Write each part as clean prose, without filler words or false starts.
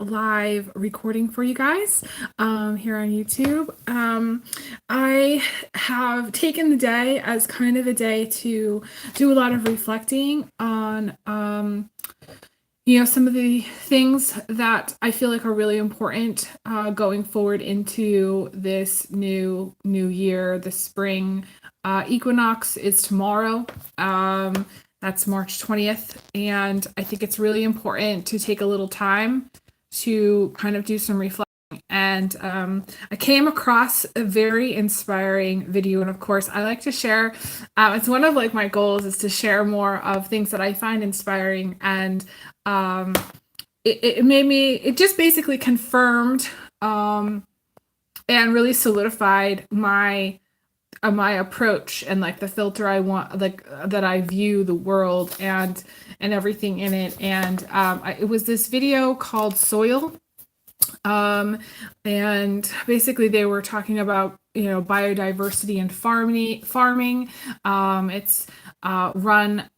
live recording for you guys here on YouTube. I have taken the day as kind of a day to do a lot of reflecting on some of the things that I feel like are really important going forward into this new year. The spring equinox is tomorrow. That's March 20th, and I think it's really important to take a little time to kind of do some reflection. And I came across a very inspiring video, and of course, I like to share. It's one of like my goals is to share more of things that I find inspiring, and it just basically confirmed and really solidified my approach and like the filter I want, like that I view the world and everything in it. And it was this video called Soil. And basically they were talking about, biodiversity and farming. It's run,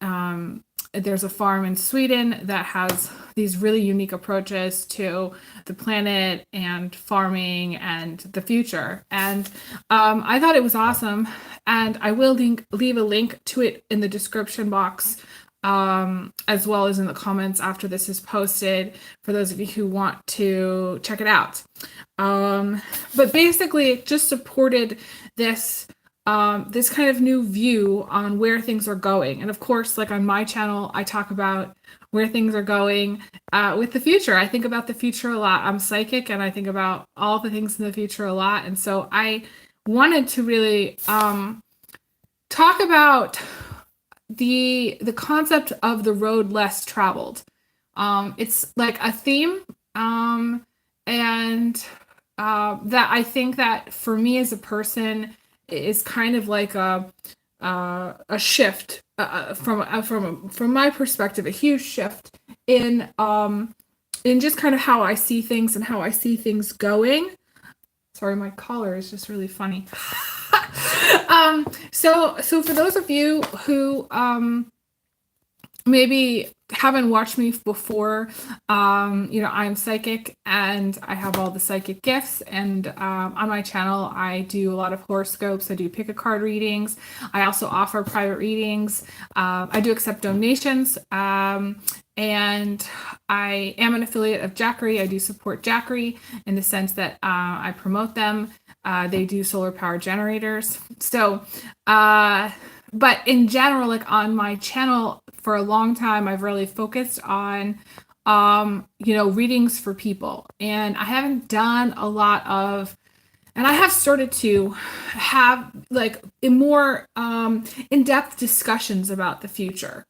there's a farm in Sweden that has these really unique approaches to the planet and farming and the future. And I thought it was awesome. And I will leave a link to it in the description box, as well as in the comments after this is posted for those of you who want to check it out. But basically it just supported this this kind of new view on where things are going. And of course, like on my channel, I talk about where things are going with the future. I think about the future a lot. I'm psychic and I think about all the things in the future a lot. And so I wanted to really talk about the concept of the road less traveled. It's like a theme, and that I think that for me as a person is kind of like a shift from my perspective, a huge shift in just kind of how I see things and how I see things going. Sorry, my collar is just really funny. So for those of you who maybe haven't watched me before, I'm psychic and I have all the psychic gifts, and on my channel I do a lot of horoscopes. I do pick a card readings. I also offer private readings. I do accept donations, and I am an affiliate of Jackery. I do support Jackery in the sense that I promote them. They do solar power generators. So but in general, like on my channel for a long time, I've really focused on, readings for people. And I haven't done a lot of, and I have started to have like more in-depth discussions about the future.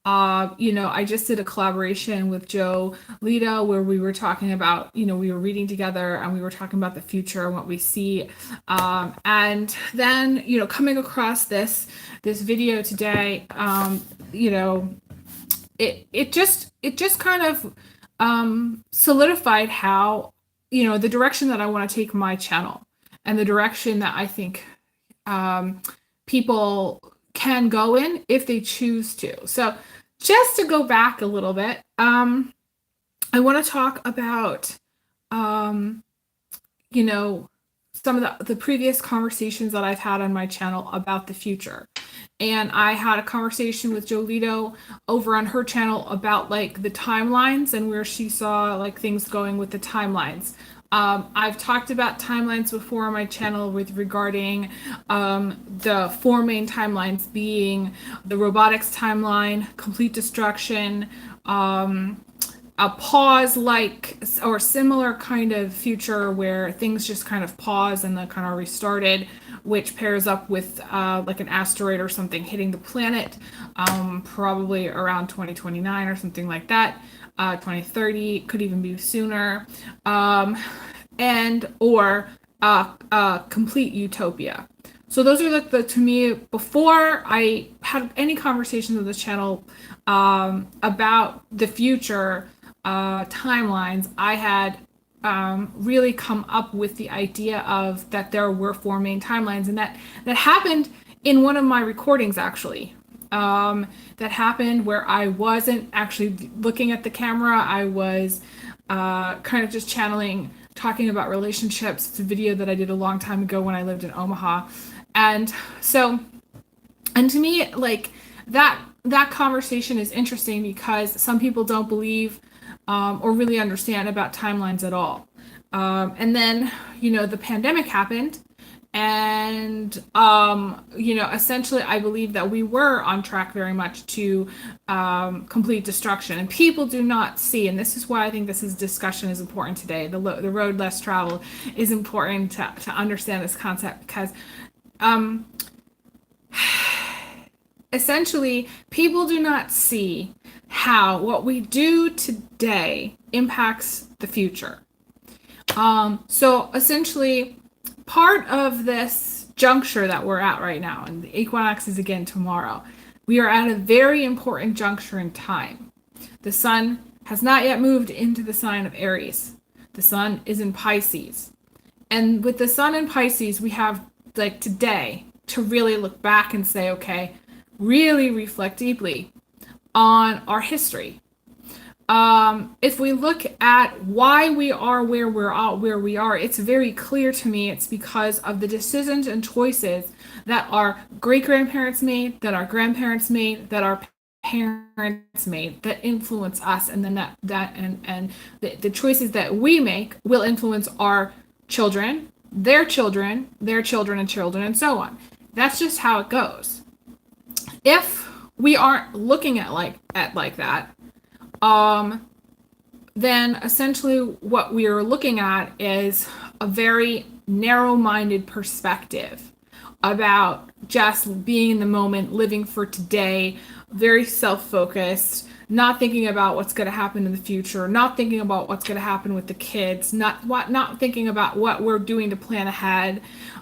I just did a collaboration with Joe Lito where we were talking about, we were reading together and we were talking about the future and what we see. And then, coming across this video today, it just kind of solidified how, the direction that I want to take my channel and the direction that I think people can go in if they choose to. So just to go back a little bit, I want to talk about, some of the previous conversations that I've had on my channel about the future. And I had a conversation with Jolito over on her channel about like the timelines and where she saw like things going with the timelines. I've talked about timelines before on my channel with regarding the four main timelines being the robotics timeline, complete destruction, a pause like or similar kind of future where things just kind of pause and then kind of restarted, which pairs up with like an asteroid or something hitting the planet, probably around 2029 or something like that. 2030 could even be sooner, and or complete utopia. So those are the to me, before I had any conversations with this channel about the future timelines, I had really come up with the idea of that there were four main timelines, and that happened in one of my recordings actually. That happened where I wasn't actually looking at the camera. I was kind of just channeling, talking about relationships. It's a video that I did a long time ago when I lived in Omaha. And so, and to me, like that conversation is interesting because some people don't believe or really understand about timelines at all. And then, the pandemic happened. And, essentially, I believe that we were on track very much to complete destruction. And people do not see, and this is why I think this discussion is important today. The road less traveled is important to understand this concept because essentially, people do not see how what we do today impacts the future. So essentially, part of this juncture that we're at right now, and the equinox is again tomorrow, we are at a very important juncture in time. The sun has not yet moved into the sign of Aries. The sun is in Pisces. And with the sun in Pisces, we have like today to really look back and say, okay, really reflect deeply on our history. If we look at why we are where we are, it's very clear to me it's because of the decisions and choices that our great-grandparents made, that our grandparents made, that our parents made that influence us, and then the choices that we make will influence our children, their children, their children and children, and so on. That's just how it goes. If we aren't looking at like that, then essentially what we are looking at is a very narrow-minded perspective about just being in the moment, living for today, very self-focused, not thinking about what's going to happen in the future, not thinking about what's going to happen with the kids, not thinking about what we're doing to plan ahead.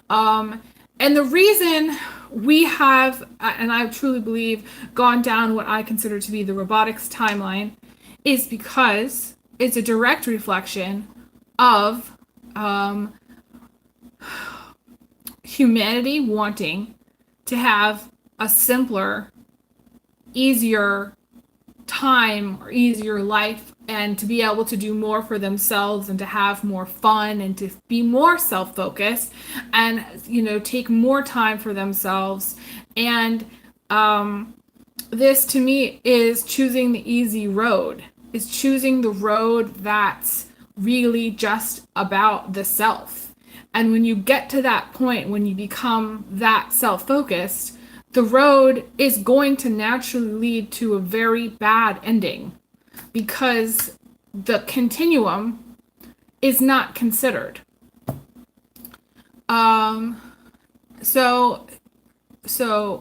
And the reason we have, and I truly believe, gone down what I consider to be the robotics timeline is because it's a direct reflection of humanity wanting to have a simpler, easier time or easier life, and to be able to do more for themselves and to have more fun and to be more self-focused and take more time for themselves. And this to me is choosing the easy road, is choosing the road that's really just about the self. And when you get to that point, when you become that self-focused, the road is going to naturally lead to a very bad ending because the continuum is not considered. So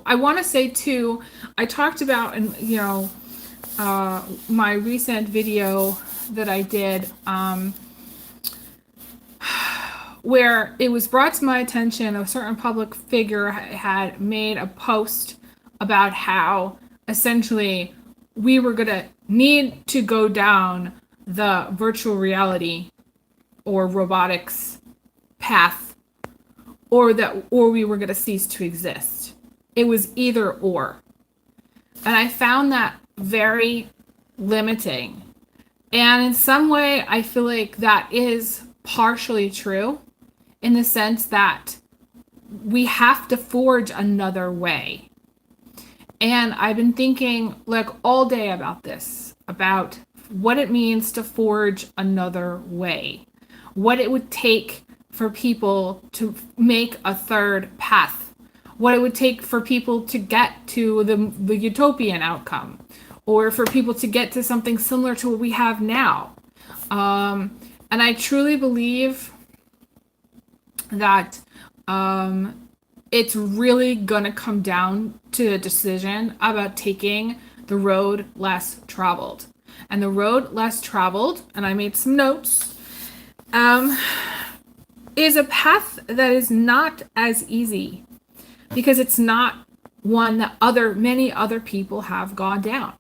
I want to say too, I talked about in my recent video that I did, where it was brought to my attention a certain public figure had made a post about how essentially we were going to need to go down the virtual reality or robotics path, or we were going to cease to exist. It was either or. And I found that very limiting. And in some way, I feel like that is partially true in the sense that we have to forge another way. And I've been thinking like all day about this, about what it means to forge another way, what it would take for people to make a third path, what it would take for people to get to the utopian outcome, or for people to get to something similar to what we have now. And I truly believe that it's really gonna come down to a decision about taking the road less traveled. And the road less traveled, and I made some notes, is a path that is not as easy because it's not one that many other people have gone down.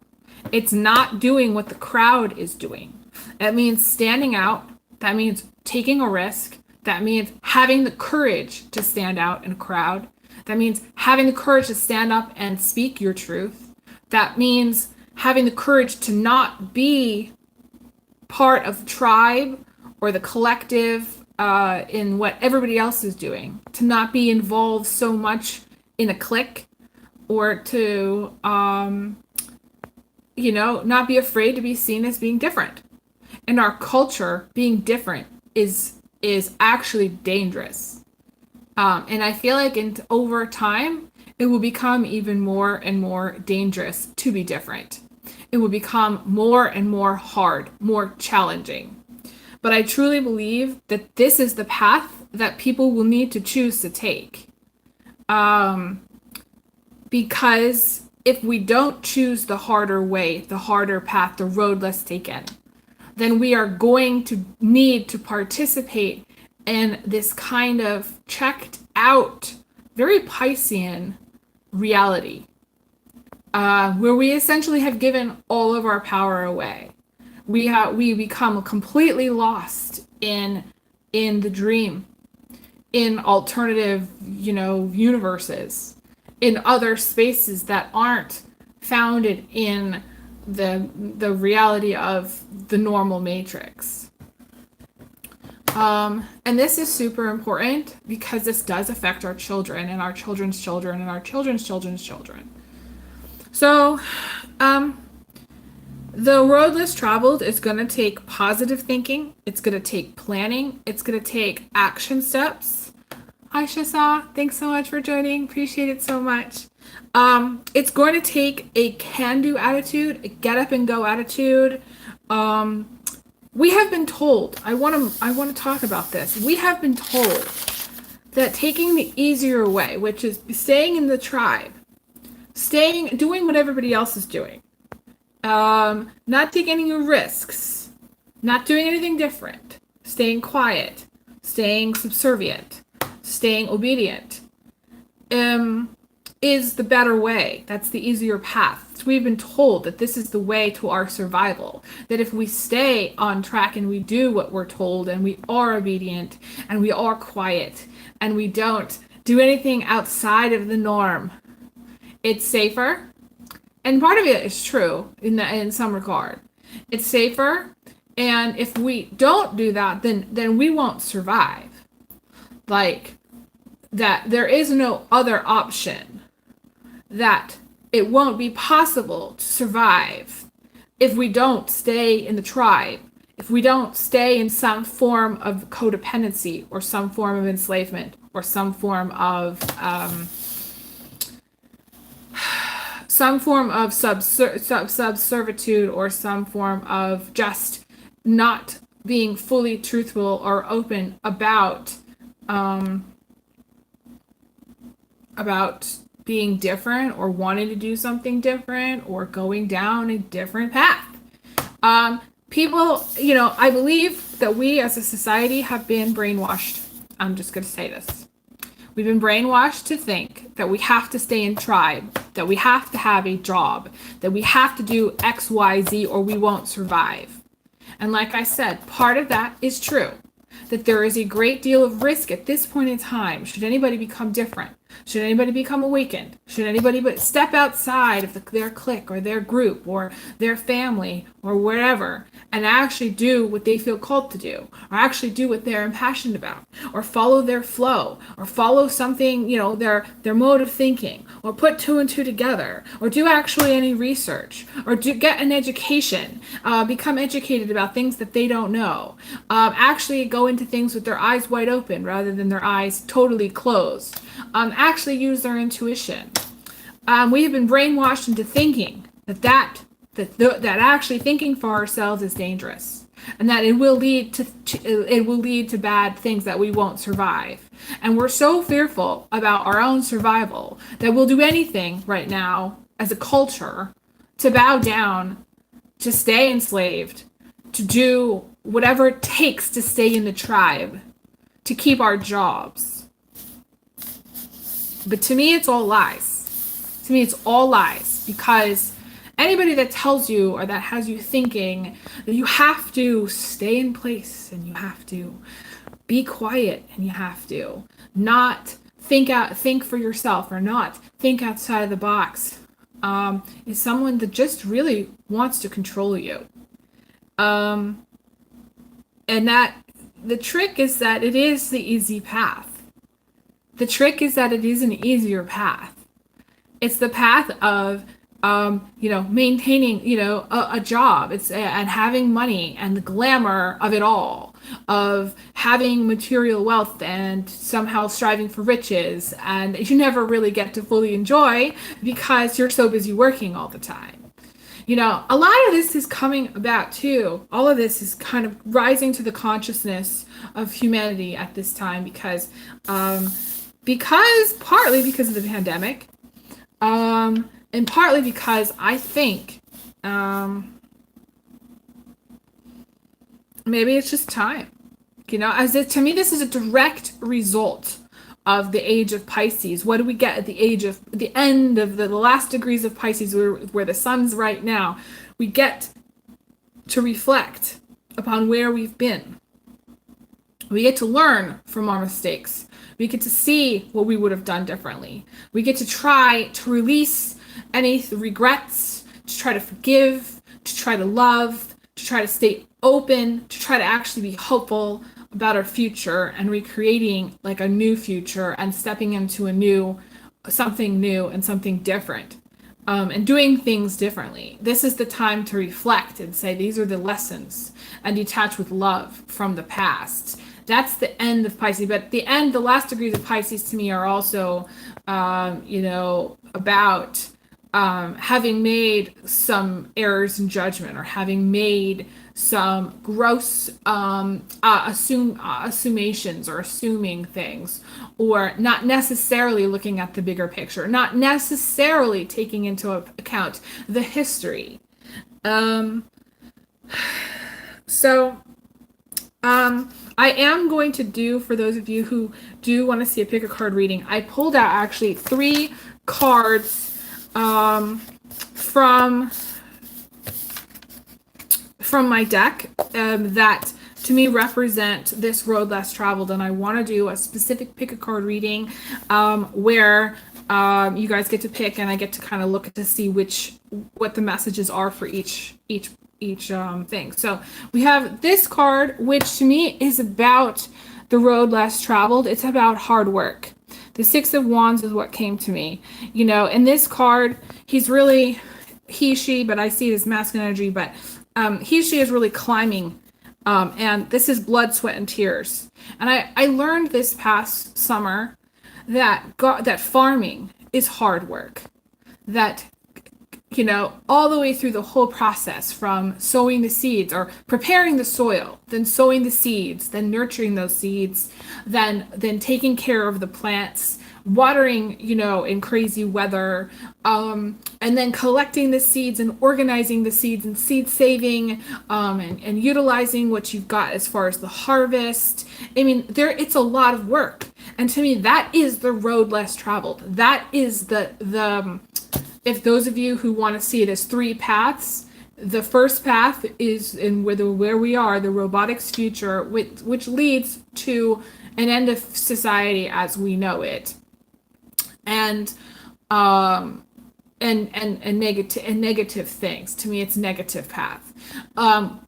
It's not doing what the crowd is doing. That means standing out. That means taking a risk. That means having the courage to stand out in a crowd. That means having the courage to stand up and speak your truth. That means having the courage to not be part of the tribe or the collective in what everybody else is doing, to not be involved so much in a clique, or to not be afraid to be seen as being different. In our culture, being different is actually dangerous. And I feel like over time, it will become even more and more dangerous to be different. It will become more and more hard, more challenging. But I truly believe that this is the path that people will need to choose to take. Because if we don't choose the harder way, the harder path, the road less taken, then we are going to need to participate in this kind of checked out, very Piscean reality, where we essentially have given all of our power away. We become completely lost in the dream, in alternative, universes, in other spaces that aren't founded in the reality of the normal matrix. And this is super important because this does affect our children and our children's children and our children's children's children. So, the road less traveled is going to take positive thinking. It's going to take planning. It's going to take action steps. Hi, Shasa. Thanks so much for joining. Appreciate it so much. It's going to take a can-do attitude, a get-up-and-go attitude. We have been told, I want to talk about this. We have been told that taking the easier way, which is staying in the tribe, doing what everybody else is doing, not taking any risks, not doing anything different, staying quiet, staying subservient, staying obedient, is the better way. That's the easier path. So we've been told that this is the way to our survival. That if we stay on track and we do what we're told and we are obedient and we are quiet and we don't do anything outside of the norm, it's safer. And part of it is true in some regard. It's safer, and if we don't do that, then we won't survive. Like, that there is no other option, that it won't be possible to survive if we don't stay in the tribe, if we don't stay in some form of codependency or some form of enslavement or some form of subservitude or some form of just not being fully truthful or open about being different or wanting to do something different or going down a different path. People, I believe that we as a society have been brainwashed. I'm just going to say this. We've been brainwashed to think that we have to stay in tribe, that we have to have a job, that we have to do X, Y, Z, or we won't survive. And like I said, part of that is true, that there is a great deal of risk at this point in time. Should anybody become different? Should anybody become awakened? Should anybody step outside of their clique or their group or their family or wherever and actually do what they feel called to do, or actually do what they're impassioned about, or follow their flow, or follow something, their mode of thinking, or put two and two together, or do actually any research, or get an education, become educated about things that they don't know, actually go into things with their eyes wide open rather than their eyes totally closed, actually use their intuition. We have been brainwashed into thinking that actually thinking for ourselves is dangerous, and that it will lead to bad things, that we won't survive. And we're so fearful about our own survival that we'll do anything right now as a culture to bow down, to stay enslaved, to do whatever it takes to stay in the tribe, to keep our jobs. But to me, it's all lies. To me, it's all lies, because anybody that tells you or that has you thinking that you have to stay in place and you have to be quiet and you have to not think for yourself or not think outside of the box, is someone that just really wants to control you. And that the trick is that it is the easy path. The trick is that it is an easier path. It's the path of maintaining, a job. It's and having money and the glamour of it all, of having material wealth and somehow striving for riches, and you never really get to fully enjoy because you're so busy working all the time. A lot of this is coming about too. All of this is kind of rising to the consciousness of humanity at this time because partly because of the pandemic, and partly because I think maybe it's just time. To me, this is a direct result of the age of Pisces. What do we get at the end of the last degrees of Pisces, where the sun's right now? We get to reflect upon where we've been. We get to learn from our mistakes. We get to see what we would have done differently. We get to try to release any regrets, to try to forgive, to try to love, to try to stay open, to try to actually be hopeful about our future and recreating like a new future and stepping into something new and something different, and doing things differently. This is the time to reflect and say, these are the lessons, and detach with love from the past. That's the end of Pisces. But the last degrees of Pisces to me are also, about having made some errors in judgment, or having made some gross assumations, or assuming things, or not necessarily looking at the bigger picture, not necessarily taking into account the history. I am going to do, for those of you who do want to see a pick a card reading, I pulled out actually 3 cards from my deck that to me represent this road less traveled, and I want to do a specific pick a card reading where you guys get to pick, and I get to kind of look to see what the messages are for each thing. So we have this card, which to me is about the road less traveled. It's about hard work. The 6 of Wands is what came to me. In this card, he's really, she, but I see it as masculine energy, but she is really climbing. And this is blood, sweat, and tears. And I learned this past summer that farming is hard work. That all the way through the whole process, from sowing the seeds or preparing the soil, then sowing the seeds, then nurturing those seeds, then taking care of the plants, watering, in crazy weather, and then collecting the seeds and organizing the seeds and seed saving, and utilizing what you've got as far as the harvest. I mean, it's a lot of work. And to me, that is the road less traveled. That is the if those of you who want to see it as 3 paths, the first path is in where we are, the robotics future, which leads to an end of society as we know it, and negative things. To me, it's negative path.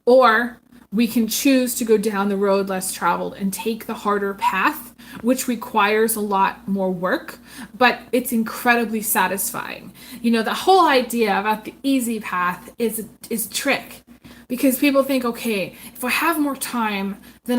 Or we can choose to go down the road less traveled and take the harder path, which requires a lot more work, but it's incredibly satisfying. The whole idea about the easy path is a trick, because people think, okay, if I have more time, then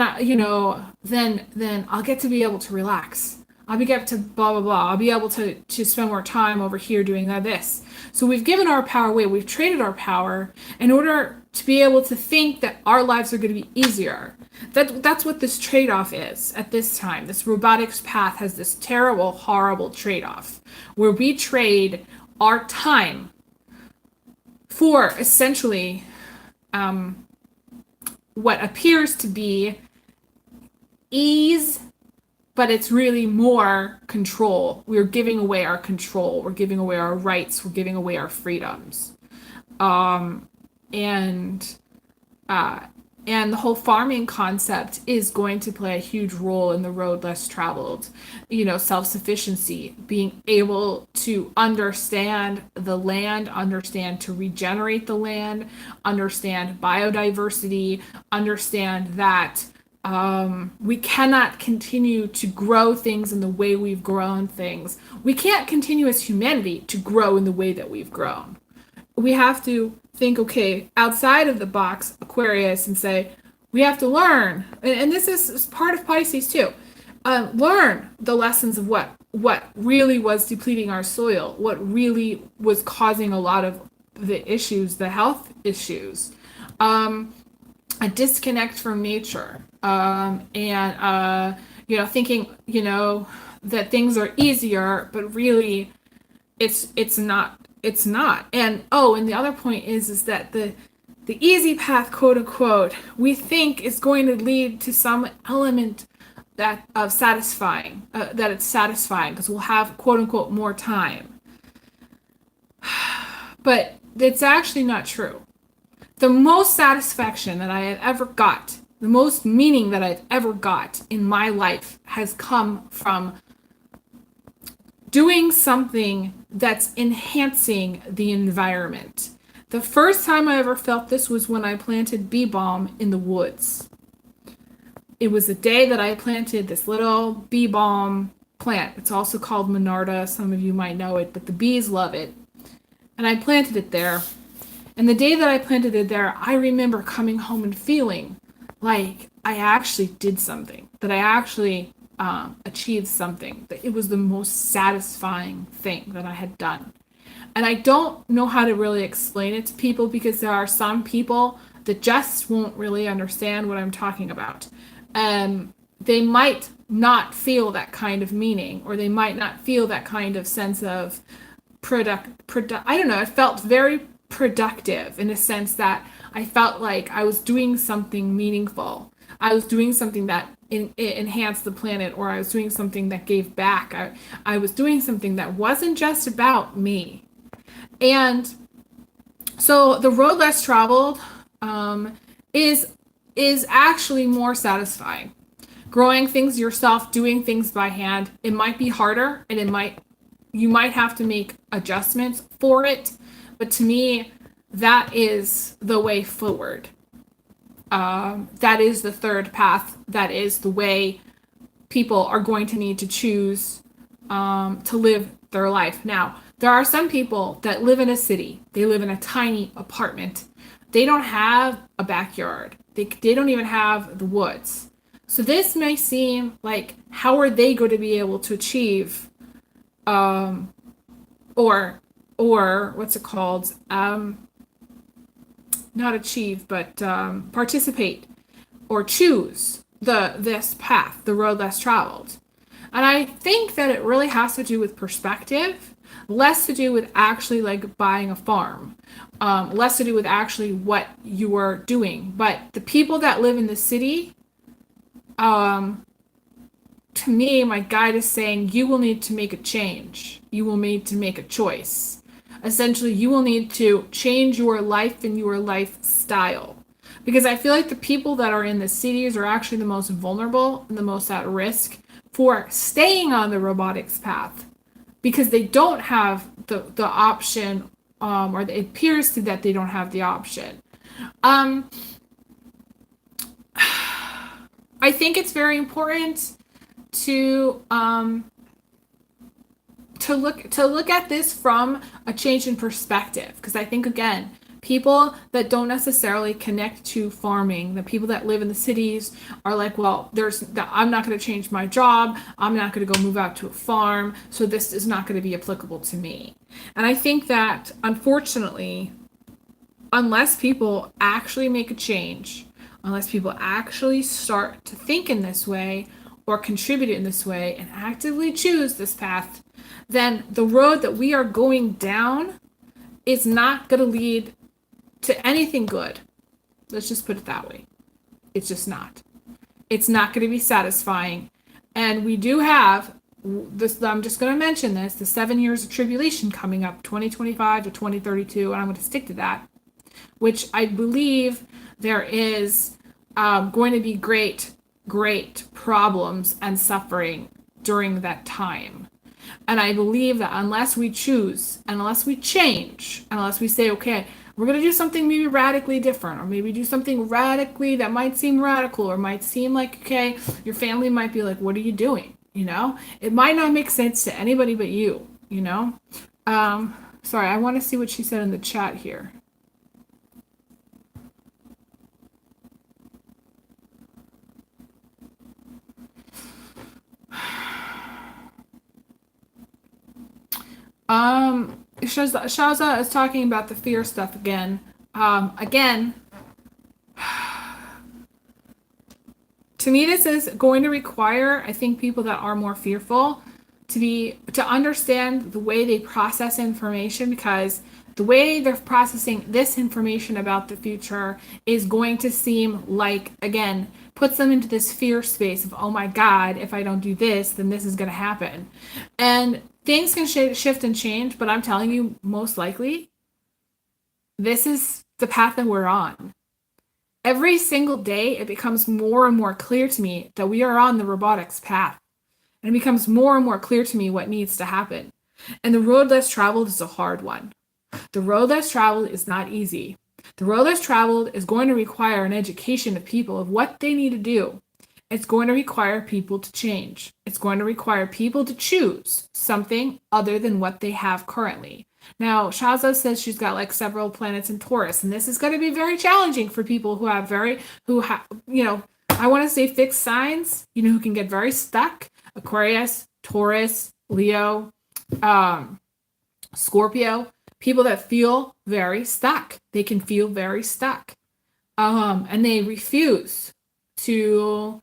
then I'll get to be able to relax. I'll be able to blah, blah, blah. I'll be able to spend more time over here doing this. So we've given our power away. We've traded our power in order to be able to think that our lives are going to be easier. That's what this trade-off is at this time. This robotics path has this terrible, horrible trade-off where we trade our time for essentially what appears to be ease, but it's really more control. We're giving away our control. We're giving away our rights. We're giving away our freedoms. And the whole farming concept is going to play a huge role in the road less traveled. Self-sufficiency, being able to understand the land, understand to regenerate the land, understand biodiversity, understand that we cannot continue to grow things in the way we've grown things. We can't continue as humanity to grow in the way that we've grown. We have to think, okay, outside of the box, Aquarius, and say, we have to learn. And this is part of Pisces too. Learn the lessons of what really was depleting our soil, what really was causing a lot of the issues, the health issues. A disconnect from nature, and thinking, that things are easier, but really it's not. It's not. And and the other point is that the easy path, quote unquote, we think is going to lead to some element that of satisfying, that it's satisfying because we'll have, quote unquote, more time. But it's actually not true. The most satisfaction that I have ever got, the most meaning that I've ever got in my life has come from doing something that's enhancing the environment. The first time I ever felt this was when I planted bee balm in the woods. It was the day that I planted this little bee balm plant. It's also called Monarda. Some of you might know it, but the bees love it. And I planted it there. And the day that I planted it there, I remember coming home and feeling like I actually did something, that I actually achieved something, that it was the most satisfying thing that I had done. And I don't know how to really explain it to people because there are some people that just won't really understand what I'm talking about. They might not feel that kind of meaning, or they might not feel that kind of sense of I don't know, it felt very productive in a sense that I felt like I was doing something meaningful. I was doing something that enhanced the planet, or I was doing something that gave back. I was doing something that wasn't just about me. And so the road less traveled is actually more satisfying. Growing things yourself, doing things by hand, it might be harder, and you might have to make adjustments for it. But to me, that is the way forward. That is the third path. That is the way people are going to need to choose to live their life. Now, there are some people that live in a city. They live in a tiny apartment. They don't have a backyard. They don't even have the woods. So this may seem like, how are they going to be able to achieve, or what's it called? Not achieve, but participate or choose this path, the road less traveled. And I think that it really has to do with perspective, less to do with actually like buying a farm, less to do with actually what you are doing. But the people that live in the city, to me, my guide is saying you will need to make a change. You will need to make a choice. Essentially, you will need to change your life and your lifestyle. Because I feel like the people that are in the cities are actually the most vulnerable and the most at risk for staying on the robotics path. Because they don't have the option, or it appears to that they don't have the option. I think it's very important to look at this from a change in perspective, because I think, again, people that don't necessarily connect to farming, the people that live in the cities are like, well, I'm not going to change my job, I'm not going to go move out to a farm, so this is not going to be applicable to me. And I think that, unfortunately, unless people actually make a change, unless people actually start to think in this way or contribute in this way and actively choose this path, then the road that we are going down is not going to lead to anything good. Let's just put it that way. It's just not. It's not going to be satisfying. And we do have this, I'm just going to mention this, the 7 years of tribulation coming up, 2025 to 2032, and I'm going to stick to that, which I believe there is going to be great problems and suffering during that time. And I believe that unless we choose, and unless we change, and unless we say, okay, we're going to do something maybe radically different, or maybe do something radically that might seem radical, or might seem like, okay, your family might be like, what are you doing? You know, it might not make sense to anybody but you know? Sorry, I want to see what she said in the chat here. Shaza is talking about the fear stuff again. Again, to me, this is going to require, I think, people that are more fearful to understand the way they process information, because the way they're processing this information about the future is going to seem like, again, puts them into this fear space of, oh my God, if I don't do this, then this is going to happen. And things can shift and change, but I'm telling you, most likely, this is the path that we're on. Every single day, it becomes more and more clear to me that we are on the robotics path. And it becomes more and more clear to me what needs to happen. And the road less traveled is a hard one. The road less traveled is not easy. The road less traveled is going to require an education of people of what they need to do. It's going to require people to change. It's going to require people to choose something other than what they have currently. Now, Shaza says she's got like several planets in Taurus, and this is going to be very challenging for people who have I want to say fixed signs, who can get very stuck. Aquarius, Taurus, Leo, Scorpio, people that feel very stuck. They can feel very stuck. And they refuse to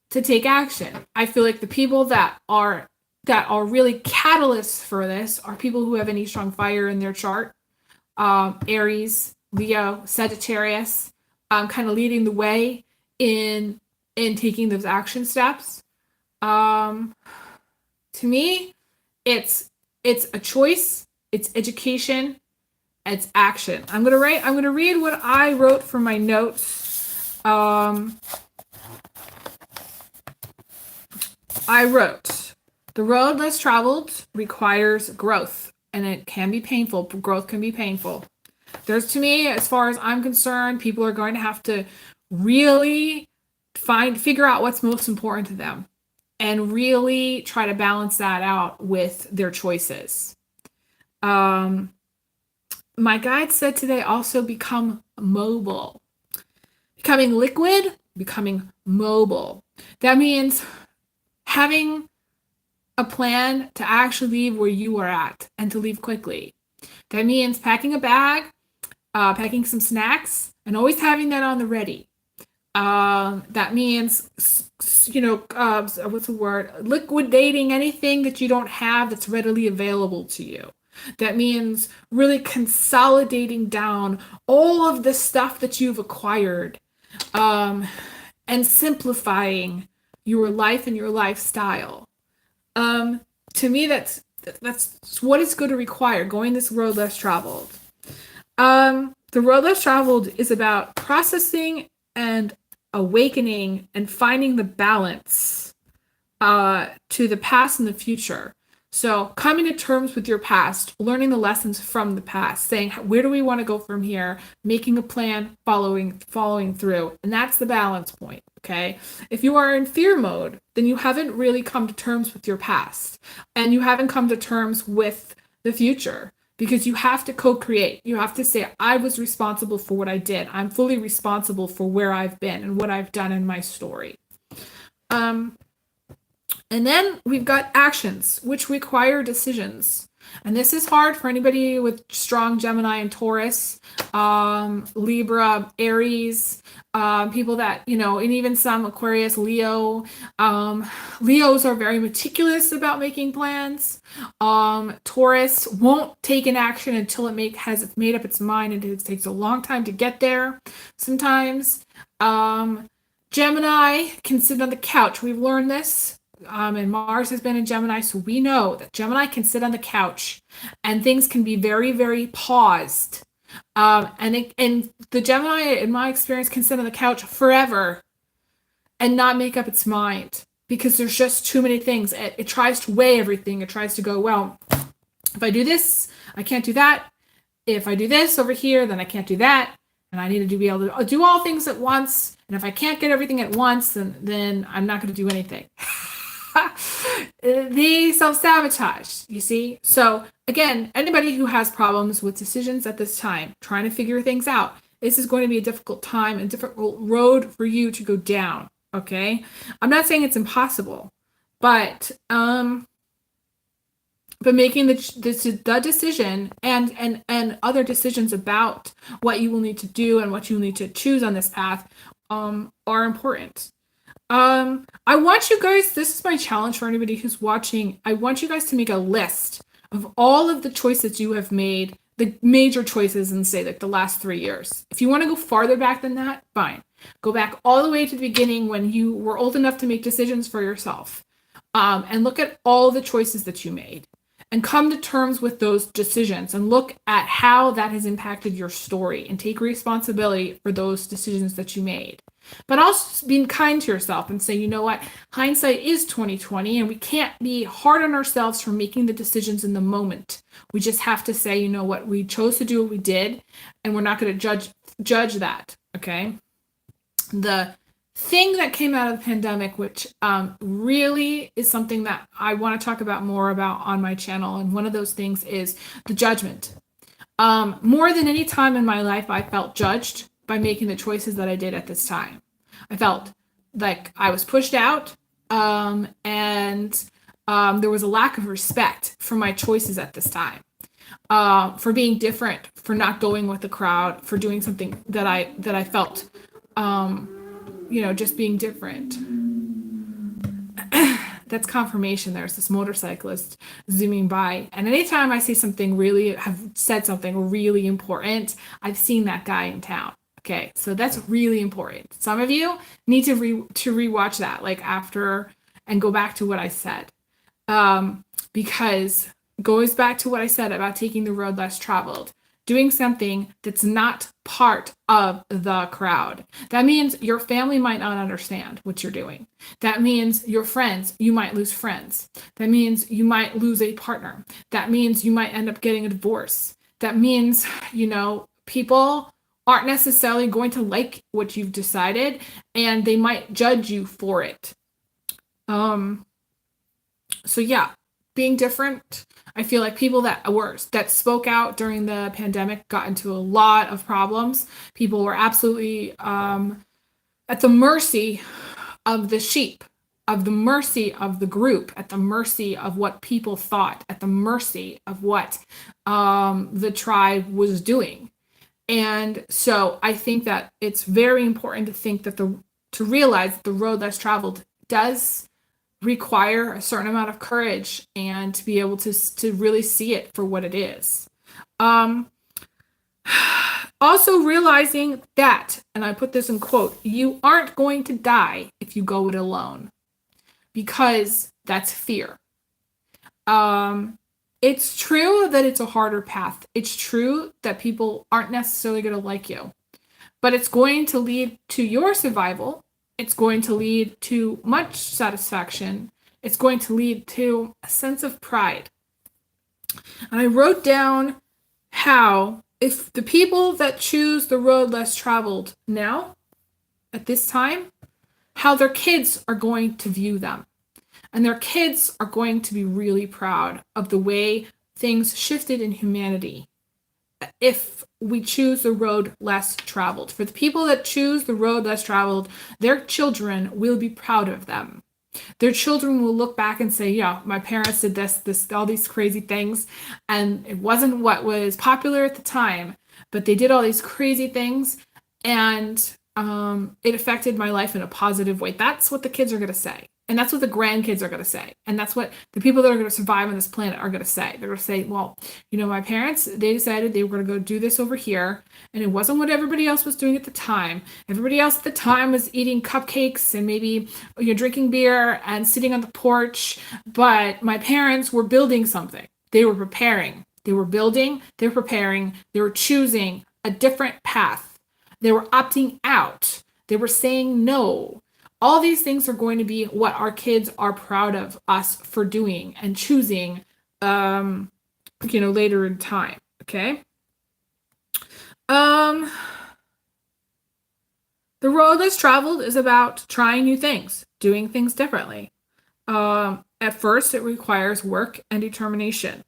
take action. I feel like the people that are really catalysts for this are people who have any strong fire in their chart. Aries, Leo, Sagittarius, kind of leading the way in taking those action steps. To me, it's a choice, it's education, it's action. I'm gonna read what I wrote for my notes. I wrote, the road less traveled requires growth, and it can be painful. Growth can be painful. There's, to me, as far as I'm concerned, people are going to have to really figure out what's most important to them and really try to balance that out with their choices. My guide said today also become mobile. Becoming liquid, becoming mobile. That means having a plan to actually leave where you are at and to leave quickly. That means packing a bag, packing some snacks, and always having that on the ready. That means, what's the word? Liquidating anything that you don't have that's readily available to you. That means really consolidating down all of the stuff that you've acquired, and simplifying your life and your lifestyle. To me, that's what it's going to require, going this road less traveled. The road less traveled is about processing and awakening and finding the balance to the past and the future. So coming to terms with your past, learning the lessons from the past, saying, where do we want to go from here? Making a plan, following through. And that's the balance point, okay? If you are in fear mode, then you haven't really come to terms with your past. And you haven't come to terms with the future, because you have to co-create. You have to say, I was responsible for what I did. I'm fully responsible for where I've been and what I've done in my story. And then we've got actions, which require decisions. And this is hard for anybody with strong Gemini and Taurus, Libra, Aries, people that, and even some Aquarius, Leo. Leos are very meticulous about making plans. Taurus won't take an action until it has made up its mind, and it takes a long time to get there sometimes. Gemini can sit on the couch. We've learned this. And Mars has been in Gemini, so we know that Gemini can sit on the couch and things can be very, very paused. And the Gemini, in my experience, can sit on the couch forever and not make up its mind because there's just too many things. It tries to weigh everything. It tries to go, well, if I do this, I can't do that. If I do this over here, then I can't do that. And I need to be able to do all things at once. And if I can't get everything at once, then I'm not going to do anything. They self-sabotage, you see? So again, anybody who has problems with decisions at this time, trying to figure things out, this is going to be a difficult time and difficult road for you to go down, okay? I'm not saying it's impossible, but making the decision and other decisions about what you will need to do and what you need to choose on this path are important. I want you guys, this is my challenge for anybody who's watching. I want you guys to make a list of all of the choices you have made, the major choices in, say, like the last 3 years. If you want to go farther back than that, fine. Go back all the way to the beginning when you were old enough to make decisions for yourself. And look at all the choices that you made and come to terms with those decisions and look at how that has impacted your story and take responsibility for those decisions that you made. But also being kind to yourself and say, you know what, hindsight is 2020 and we can't be hard on ourselves for making the decisions in the moment. We just have to say, you know what, we chose to do what we did and we're not going to judge that, okay? The thing that came out of the pandemic, which really is something that I want to talk about more about on my channel, and one of those things is the judgment. More than any time in my life, I felt judged by making the choices that I did at this time. I felt like I was pushed out, and there was a lack of respect for my choices at this time, for being different, for not going with the crowd, for doing something that I felt, just being different. That's confirmation. There's this motorcyclist zooming by. And anytime I see something have said something really important, I've seen that guy in town. Okay, so that's really important. Some of you need to rewatch that, like after, and go back to what I said. Because it goes back to what I said about taking the road less traveled. Doing something that's not part of the crowd. That means your family might not understand what you're doing. That means your friends, you might lose friends. That means you might lose a partner. That means you might end up getting a divorce. That means, people aren't necessarily going to like what you've decided and they might judge you for it. So yeah, being different. I feel like people that spoke out during the pandemic got into a lot of problems. People were absolutely at the mercy of the sheep, at the mercy of the group, at the mercy of what people thought, at the mercy of what the tribe was doing. And so I think that it's very important to think that to realize that the road less traveled does require a certain amount of courage and to be able to really see it for what it is. Also realizing that, and I put this in quote, you aren't going to die if you go it alone, because that's fear. It's true that it's a harder path. It's true that people aren't necessarily going to like you, but it's going to lead to your survival. It's going to lead to much satisfaction. It's going to lead to a sense of pride. And I wrote down how, if the people that choose the road less traveled now, at this time, how their kids are going to view them. And their kids are going to be really proud of the way things shifted in humanity if we choose the road less traveled. For the people that choose the road less traveled, their children will be proud of them. Their children will look back and say, yeah, my parents did this, all these crazy things, and it wasn't what was popular at the time, but they did all these crazy things, and it affected my life in a positive way. That's what the kids are going to say. And that's what the grandkids are going to say. And that's what the people that are going to survive on this planet are going to say. They're going to say, well, my parents, they decided they were going to go do this over here. And it wasn't what everybody else was doing at the time. Everybody else at the time was eating cupcakes and maybe drinking beer and sitting on the porch. But my parents were building something. They were preparing. They were building. They were preparing. They were choosing a different path. They were opting out. They were saying no. All these things are going to be what our kids are proud of us for doing and choosing, later in time. Okay. The road less traveled is about trying new things, doing things differently. At first, it requires work and determination.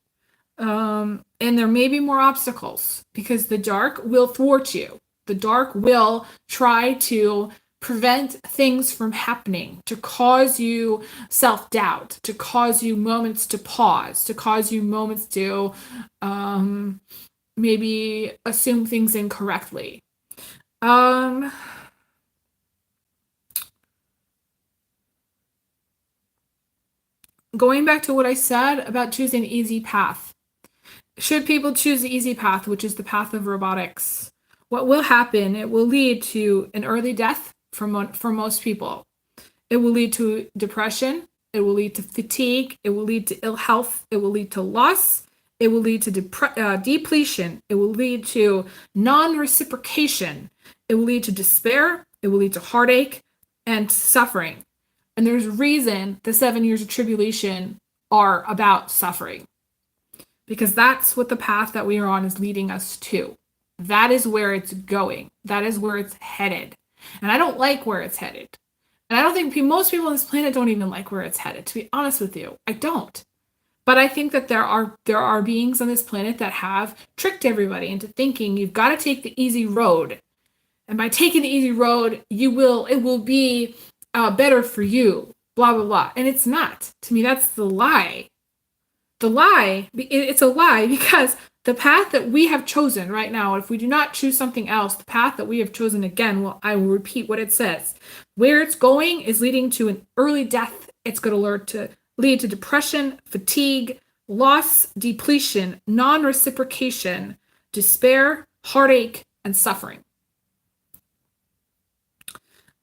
And there may be more obstacles because the dark will thwart you. The dark will try to prevent things from happening, to cause you self-doubt, to cause you moments to pause, to cause you moments to maybe assume things incorrectly. Going back to what I said about choosing an easy path. Should people choose the easy path, which is the path of robotics, what will happen? It will lead to an early death for most people. It will lead to depression. It will lead to fatigue. It will lead to ill health. It will lead to loss. It will lead to depletion. It will lead to non-reciprocation. It will lead to despair. It will lead to heartache and suffering. And there's reason the 7 years of tribulation are about suffering. Because that's what the path that we are on is leading us to. That is where it's going. That is where it's headed. And I don't like where it's headed. And I don't think most people on this planet don't even like where it's headed, to be honest with you. I don't. But I think that there are beings on this planet that have tricked everybody into thinking you've got to take the easy road. And by taking the easy road, it will be better for you, blah, blah, blah. And it's not. To me, that's the lie. It's a lie because the path that we have chosen right now, if we do not choose something else, the path that we have chosen again, well, I will repeat what it says. Where it's going is leading to an early death. It's going to lead to depression, fatigue, loss, depletion, non-reciprocation, despair, heartache, and suffering.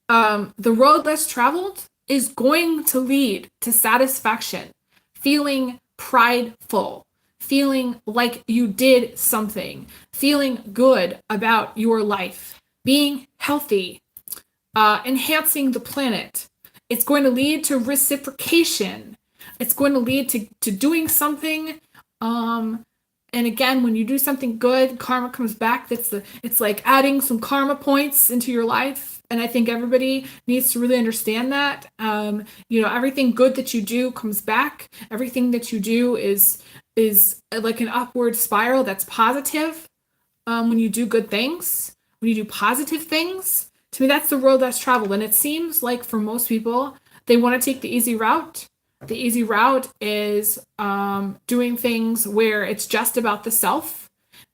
The road less traveled is going to lead to satisfaction, feeling prideful, feeling like you did something, feeling good about your life, being healthy, enhancing the planet. It's going to lead to reciprocation. It's going to lead to doing something. And again, when you do something good, karma comes back. It's like adding some karma points into your life. And I think everybody needs to really understand that. Everything good that you do comes back. Everything that you do is like an upward spiral that's positive. When you do good things, when you do positive things, to me, that's the road less traveled. And it seems like for most people, they want to take the easy route. The easy route is doing things where it's just about the self.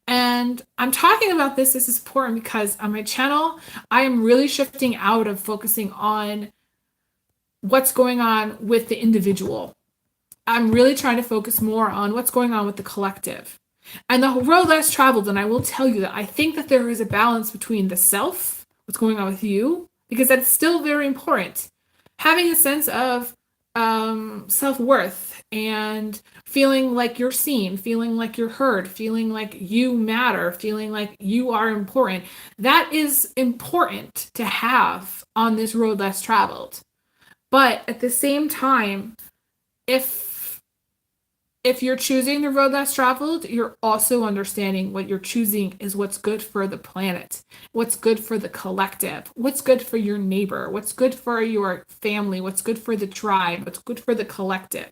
And I'm talking about this is important because on my channel, I am really shifting out of focusing on what's going on with the individual. I'm really trying to focus more on what's going on with the collective. And the road less traveled, and I will tell you that I think that there is a balance between the self, what's going on with you, because that's still very important. Having a sense of self-worth and feeling like you're seen, feeling like you're heard, feeling like you matter, feeling like you are important. That is important to have on this road less traveled. But at the same time, if you're choosing the road less traveled, you're also understanding what you're choosing is what's good for the planet, what's good for the collective, what's good for your neighbor, what's good for your family, what's good for the tribe, what's good for the collective,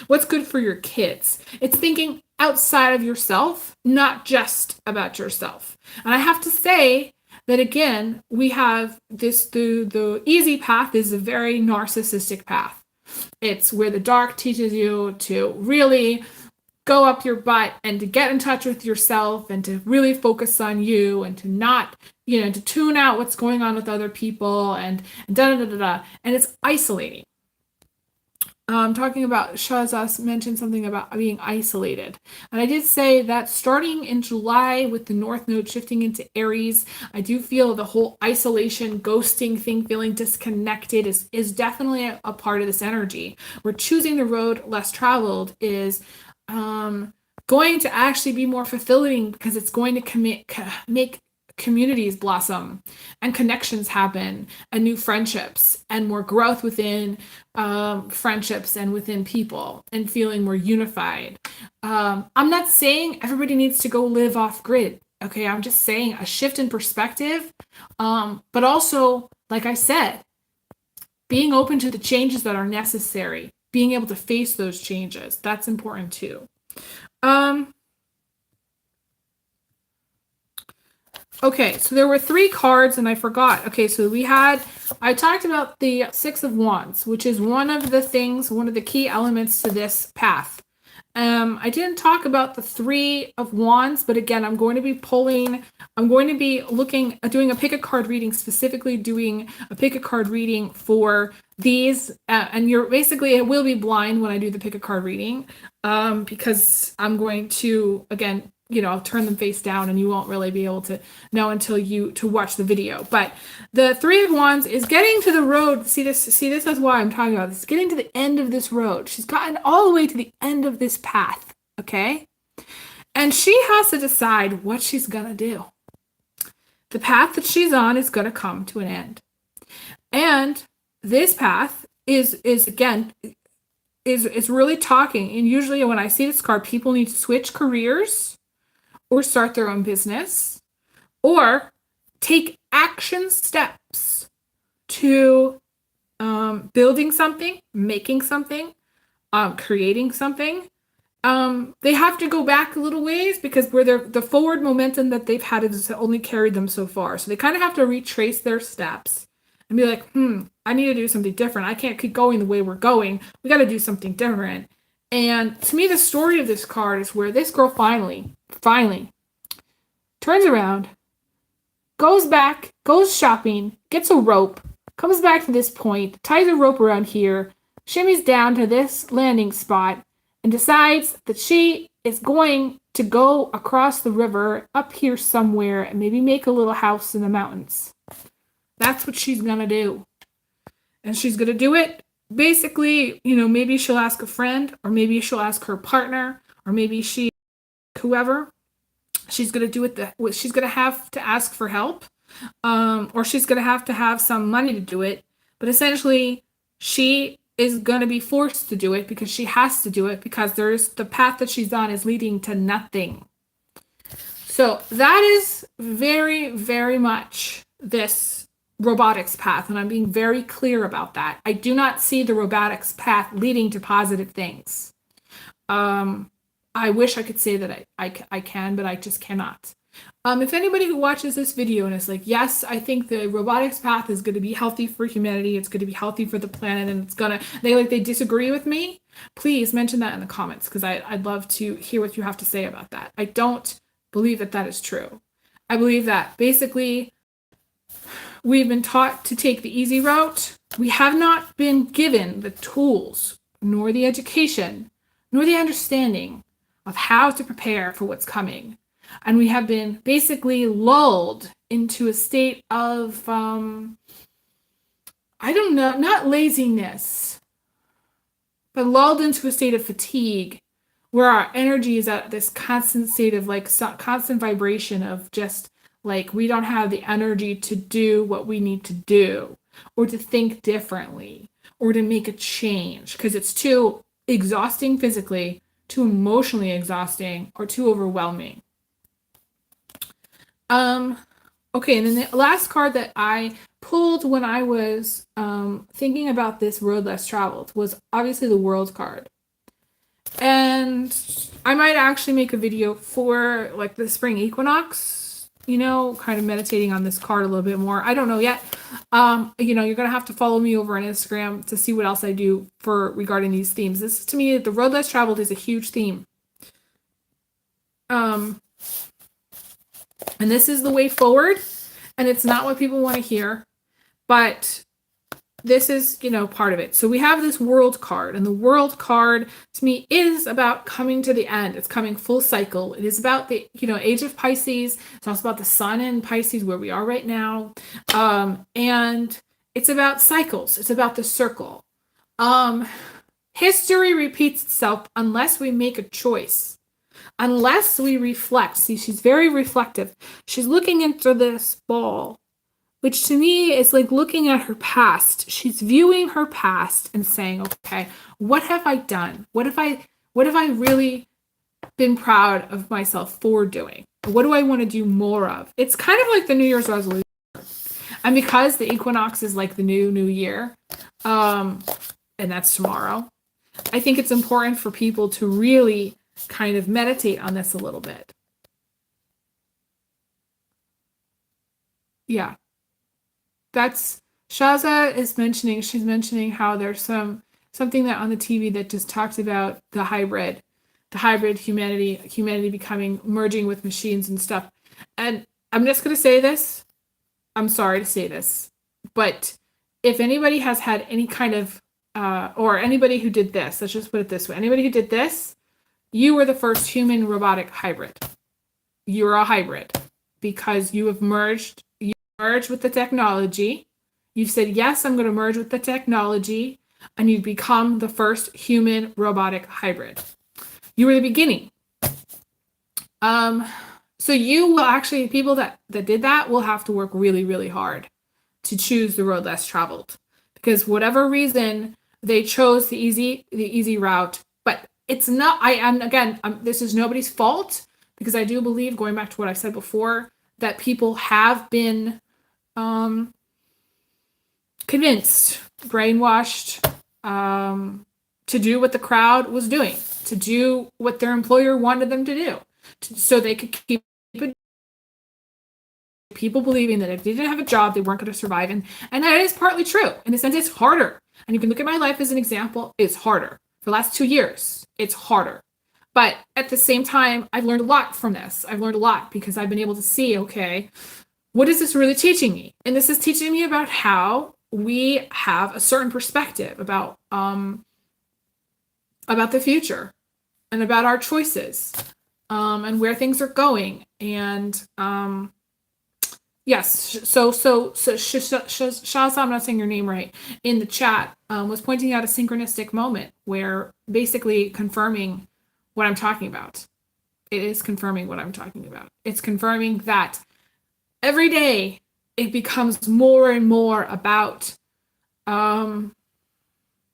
what's good for your kids. It's thinking outside of yourself, not just about yourself. And I have to say that again, we have the easy path is a very narcissistic path. It's where the dark teaches you to really go up your butt and to get in touch with yourself and to really focus on you and to not, to tune out what's going on with other people and da-da-da-da-da. And it's isolating. Talking about Shahzad mentioned something about being isolated. And I did say that starting in July with the North Node shifting into Aries, I do feel the whole isolation, ghosting thing, feeling disconnected is definitely a part of this energy. We're choosing the road less traveled is going to actually be more fulfilling because it's going to make communities blossom and connections happen and new friendships and more growth within friendships and within people and feeling more unified. I'm not saying everybody needs to go live off grid. Okay, I'm just saying a shift in perspective. But also, like I said, being open to the changes that are necessary, being able to face those changes, that's important too. Okay, so there were 3 cards and I forgot. Okay, so I talked about the 6 of Wands, which is one of the key elements to this path. I didn't talk about the 3 of Wands, but again, I'm going to be doing a pick a card reading, specifically doing a pick a card reading for these, and it will be blind when I do the pick a card reading, because I'm going to, again, I'll turn them face down and you won't really be able to know until to watch the video. But the 3 of Wands is getting to the road. See, this is why I'm talking about this. Getting to the end of this road. She's gotten all the way to the end of this path, okay? And she has to decide what she's going to do. The path that she's on is going to come to an end. And this path is really talking. And usually when I see this card, people need to switch careers or start their own business or take action steps to building something, making something, creating something. They have to go back a little ways because the forward momentum that they've had has only carried them so far. So they kind of have to retrace their steps and be like, I need to do something different. I can't keep going the way we're going. We got to do something different. And to me, the story of this card is where this girl finally turns around, goes shopping, gets a rope, comes back to this point, ties a rope around here, shimmies down to this landing spot, and decides that she is going to go across the river up here somewhere and maybe make a little house in the mountains. That's what she's going to do. And she's going to do it. Basically, maybe she'll ask a friend, or maybe she'll ask her partner, or maybe whoever. She's going to do it. She's going to have to ask for help, or she's going to have some money to do it. But essentially, she is going to be forced to do it because she has to do it because the path that she's on is leading to nothing. So that is very, very much this robotics path, and I'm being very clear about that. I do not see the robotics path leading to positive things. I wish I could say that I can, but I just cannot. If anybody who watches this video and is like, yes, I think the robotics path is going to be healthy for humanity, it's going to be healthy for the planet, and they disagree with me, please mention that in the comments, because I'd love to hear what you have to say about that. I don't believe that is true. I believe that basically we've been taught to take the easy route. We have not been given the tools, nor the education, nor the understanding of how to prepare for what's coming. And we have been basically lulled into a state of, I don't know, not laziness, but lulled into a state of fatigue where our energy is at this constant state of constant vibration of just we don't have the energy to do what we need to do, or to think differently, or to make a change, because it's too exhausting physically, too emotionally exhausting, or too overwhelming. Okay, and then the last card that I pulled when I was thinking about this road less traveled was obviously the World card. And I might actually make a video for the Spring Equinox, kind of meditating on this card a little bit more. I don't know yet. You're going to have to follow me over on Instagram to see what else I do regarding these themes. This, to me, the road less traveled is a huge theme. And this is the way forward, and it's not what people want to hear, but this is, part of it. So we have this World card, and the World card to me is about coming to the end. It's coming full cycle. It is about the, age of Pisces. It's also about the sun in Pisces, where we are right now. And it's about cycles. It's about the circle. History repeats itself unless we make a choice. Unless we reflect. See, she's very reflective. She's looking into this ball, which to me is like looking at her past. She's viewing her past and saying, okay, what have I done? What have I really been proud of myself for doing? What do I want to do more of? It's kind of like the New Year's resolution. And because the equinox is like the new year, and that's tomorrow, I think it's important for people to really kind of meditate on this a little bit. Yeah. That's Shaza is mentioning, she's mentioning how there's something that on the TV that just talks about the hybrid humanity becoming merging with machines and stuff. And I'm just going to say this. I'm sorry to say this, but if anybody has had any kind of or anybody who did this, let's just put it this way, anybody who did this, you were the first human robotic hybrid. You're a hybrid because you have merged with the technology. You've said, yes, I'm going to merge with the technology, and you've become the first human robotic hybrid. You were the beginning. So you will actually, people that did that will have to work really, really hard to choose the road less traveled, because whatever reason they chose the easy route. But it's not, this is nobody's fault, because I do believe, going back to what I said before, that people have been convinced, brainwashed, to do what the crowd was doing, to do what their employer wanted them to do, so they could keep people believing that if they didn't have a job, they weren't going to survive. And that is partly true. In a sense, it's harder. And you can look at my life as an example. It's harder. For the last 2 years, it's harder. But at the same time, I've learned a lot from this. I've learned a lot because I've been able to see, okay, what is this really teaching me? And this is teaching me about how we have a certain perspective about the future and about our choices, and where things are going. And yes, so Shaza, I'm not saying your name right, in the chat, was pointing out a synchronistic moment where basically confirming what I'm talking about. It is confirming what I'm talking about. It's confirming that every day it becomes more and more about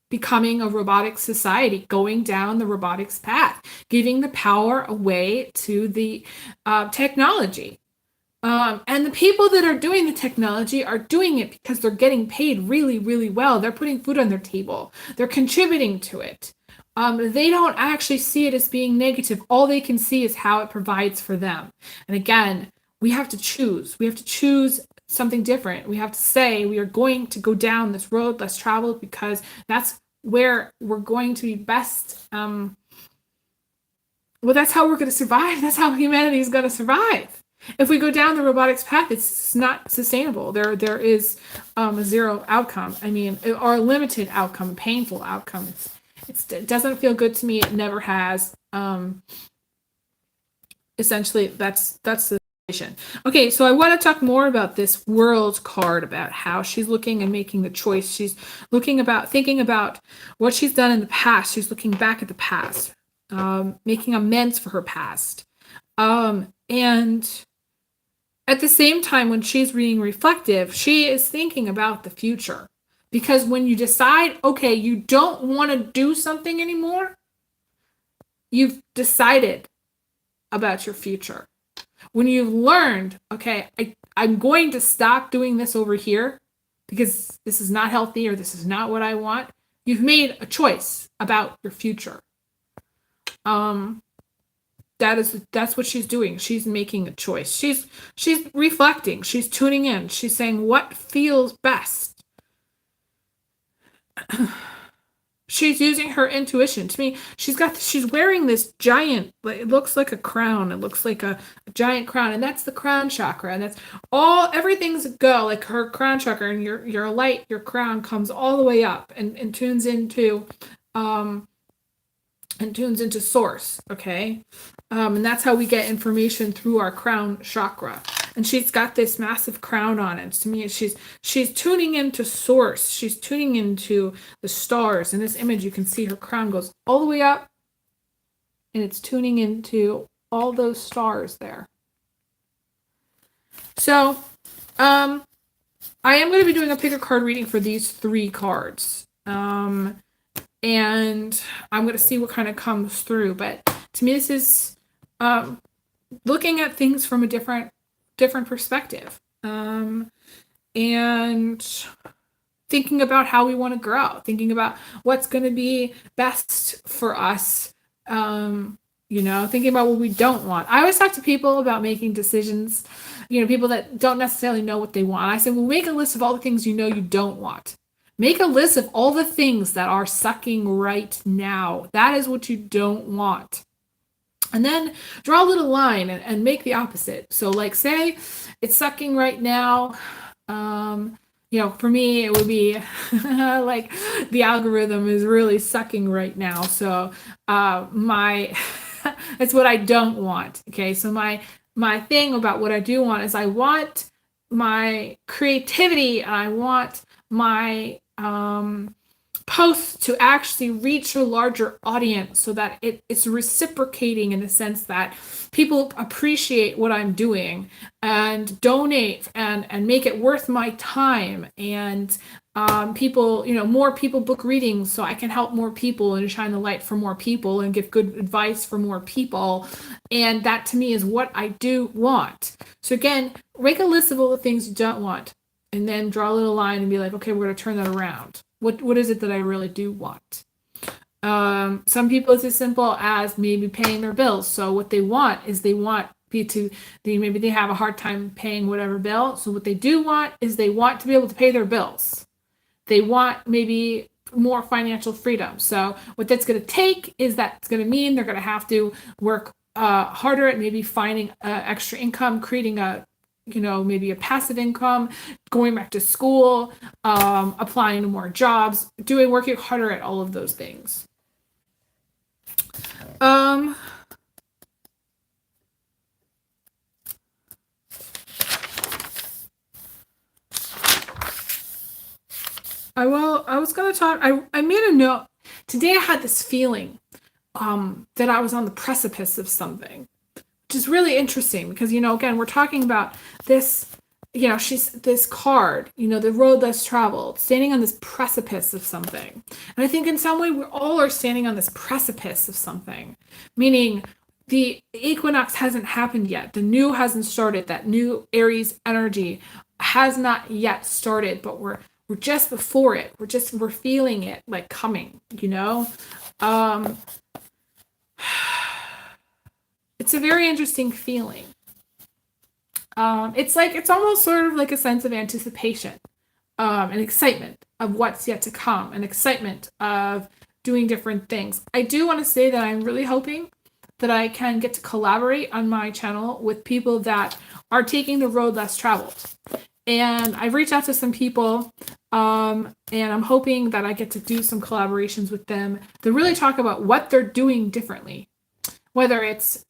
becoming a robotic society, going down the robotics path, giving the power away to the technology. And the people that are doing the technology are doing it because they're getting paid really, really well. They're putting food on their table. They're contributing to it. They don't actually see it as being negative. All they can see is how it provides for them. And again, we have to choose. We have to choose something different. We have to say we are going to go down this road less traveled, because that's where we're going to be best. Well, that's how we're going to survive. That's how humanity is going to survive. If we go down the robotics path, it's not sustainable. There is a zero outcome. I mean, or a limited outcome, painful outcome. It doesn't feel good to me. It never has. Essentially, that's the situation. Okay, so I want to talk more about this World card, about how she's looking and making the choice. She's thinking about what she's done in the past. She's looking back at the past, making amends for her past. And at the same time, when she's being reflective, she is thinking about the future. Because when you decide, okay, you don't want to do something anymore, you've decided about your future. When you've learned, okay, I'm going to stop doing this over here because this is not healthy or this is not what I want, you've made a choice about your future. That's what she's doing. She's making a choice. She's reflecting. She's tuning in. She's saying what feels best. She's using her intuition. To me, she's wearing this giant, it looks like a crown. It looks like a giant crown, and that's the crown chakra. And that's everything's a go, like her crown chakra, and your light, your crown comes all the way up and tunes into source, okay? And that's how we get information through our crown chakra. And she's got this massive crown on it. To me, she's tuning into source. She's tuning into the stars. In this image, you can see her crown goes all the way up and it's tuning into all those stars there. So, I am going to be doing a pick a card reading for these 3 cards. And I'm going to see what kind of comes through. But to me, this is looking at things from a different perspective. And thinking about how we want to grow, thinking about what's going to be best for us. Thinking about what we don't want. I always talk to people about making decisions, people that don't necessarily know what they want. I say, well, make a list of all the things you know you don't want. Make a list of all the things that are sucking right now. That is what you don't want. And then draw a little line and make the opposite. So like say it's sucking right now. For me, it would be like the algorithm is really sucking right now. So it's what I don't want. Okay. So my thing about what I do want is I want my creativity and I want my posts to actually reach a larger audience so that it's reciprocating in the sense that people appreciate what I'm doing and donate and make it worth my time, and people, more people book readings so I can help more people and shine the light for more people and give good advice for more people. And that to me is what I do want. So again, make a list of all the things you don't want and then draw a little line and be like, okay, we're going to turn that around. What is it that I really do want? Some people it's as simple as maybe paying their bills. So what they want is maybe they have a hard time paying whatever bill. So what they do want is they want to be able to pay their bills. They want maybe more financial freedom. So what that's going to take is that's going to mean they're going to have to work harder at maybe finding extra income, creating maybe a passive income, going back to school, applying to more jobs, working harder at all of those things. I was going to talk, I made a note. Today I had this feeling that I was on the precipice of something, which is really interesting because, again, we're talking about this, she's this card, the road less traveled, standing on this precipice of something. And I think in some way we all are standing on this precipice of something, meaning the equinox hasn't happened yet. The new hasn't started. That new Aries energy has not yet started, but we're just before it. We're feeling it like coming, It's a very interesting feeling. It's almost sort of like a sense of anticipation, and excitement of what's yet to come, and excitement of doing different things. I do want to say that I'm really hoping that I can get to collaborate on my channel with people that are taking the road less traveled. And I've reached out to some people, and I'm hoping that I get to do some collaborations with them to really talk about what they're doing differently. Whether it's,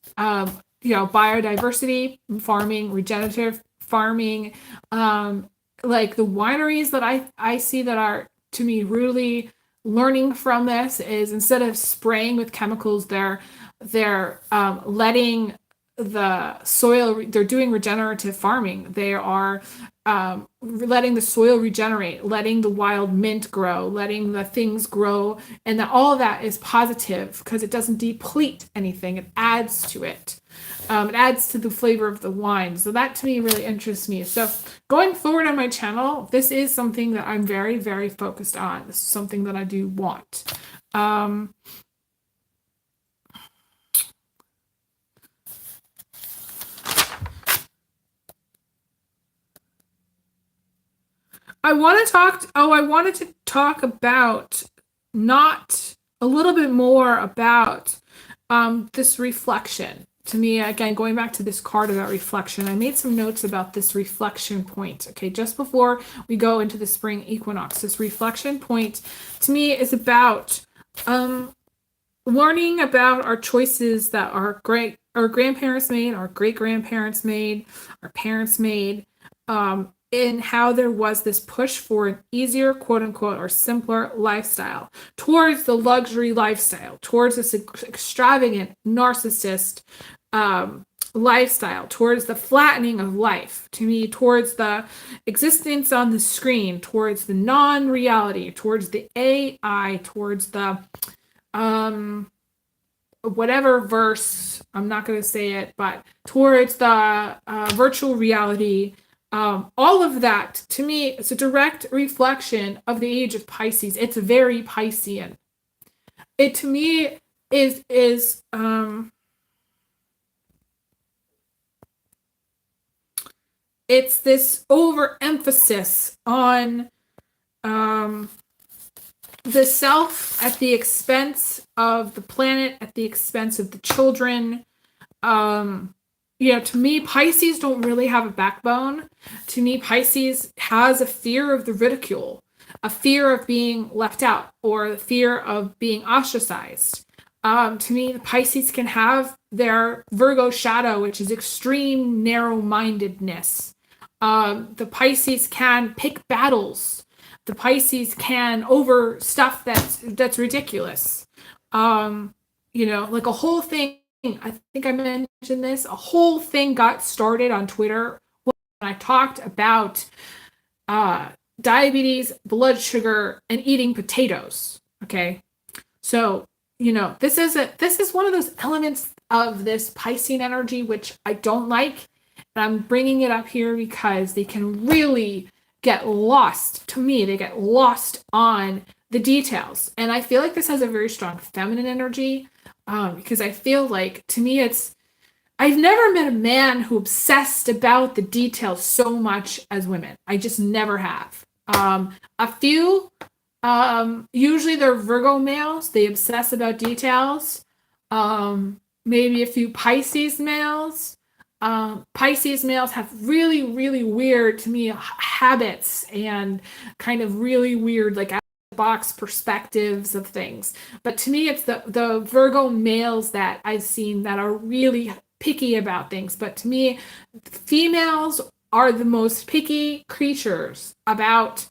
biodiversity farming, regenerative farming, like the wineries that I see that are, to me, really learning from this is instead of spraying with chemicals, they're letting the soil, they're doing regenerative farming. They are letting the soil regenerate, letting the wild mint grow, letting the things grow, and that all of that is positive because it doesn't deplete anything. It adds to it. It adds to the flavor of the wine. So that to me really interests me. So going forward on my channel, this is something that I'm very, very focused on. This is something that I do want. I wanted to talk about a little bit more about this reflection. To me, again, going back to this card about reflection, I made some notes about this reflection point. Okay, just before we go into the spring equinox, this reflection point to me is about learning about our choices that our grandparents made, our great grandparents made, our parents made, in how there was this push for an easier, quote unquote, or simpler lifestyle, towards the luxury lifestyle, towards this extravagant, narcissist lifestyle, towards the flattening of life, to me, towards the existence on the screen, towards the non-reality, towards the AI, towards the whatever verse, I'm not going to say it, but towards the virtual reality. All of that, to me, it's a direct reflection of the age of Pisces. It's very Piscean. It, to me, is it's this overemphasis on the self at the expense of the planet, at the expense of the children. To me, Pisces don't really have a backbone. To me, Pisces has a fear of the ridicule, a fear of being left out, or the fear of being ostracized. To me, the Pisces can have their Virgo shadow, which is extreme narrow-mindedness. The Pisces can pick battles. The Pisces can over stuff that's ridiculous. Like a whole thing. I think I mentioned this. A whole thing got started on Twitter when I talked about diabetes, blood sugar, and eating potatoes. Okay, so this is one of those elements of this Piscean energy which I don't like, and I'm bringing it up here because they can really get lost. To me, they get lost on the details, and I feel like this has a very strong feminine energy. Because I feel like, to me, I've never met a man who obsessed about the details so much as women. I just never have. A few, usually they're Virgo males, they obsess about details. Maybe a few Pisces males. Pisces males have really, really weird, to me, habits and kind of really weird, like, box perspectives of things. But to me, it's the Virgo males that I've seen that are really picky about things. But to me, females are the most picky creatures about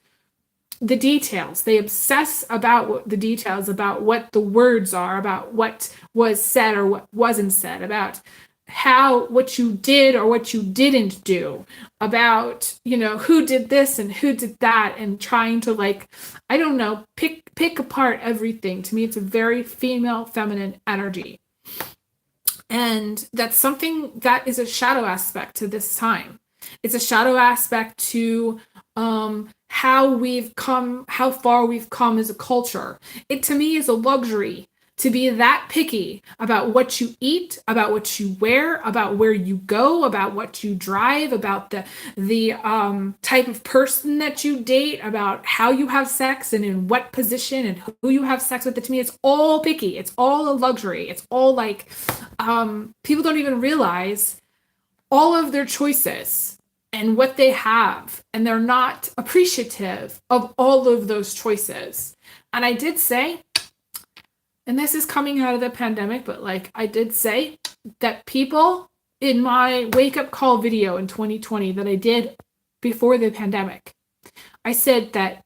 the details. They obsess about the details, about what the words are, about what was said or what wasn't said, about what you did or what you didn't do, about who did this and who did that, and trying to, like, I don't know, pick apart everything. To me, it's a very female feminine energy, and that's something that is a shadow aspect to this time. It's a shadow aspect to how far we've come as a culture. It, to me, is a luxury to be that picky about what you eat, about what you wear, about where you go, about what you drive, about the type of person that you date, about how you have sex and in what position and who you have sex with. To me, it's all picky. It's all a luxury. It's all like, people don't even realize all of their choices and what they have, and they're not appreciative of all of those choices. And I did say, and this is coming out of the pandemic, but like I did say that people in my wake up call video in 2020 that I did before the pandemic, I said that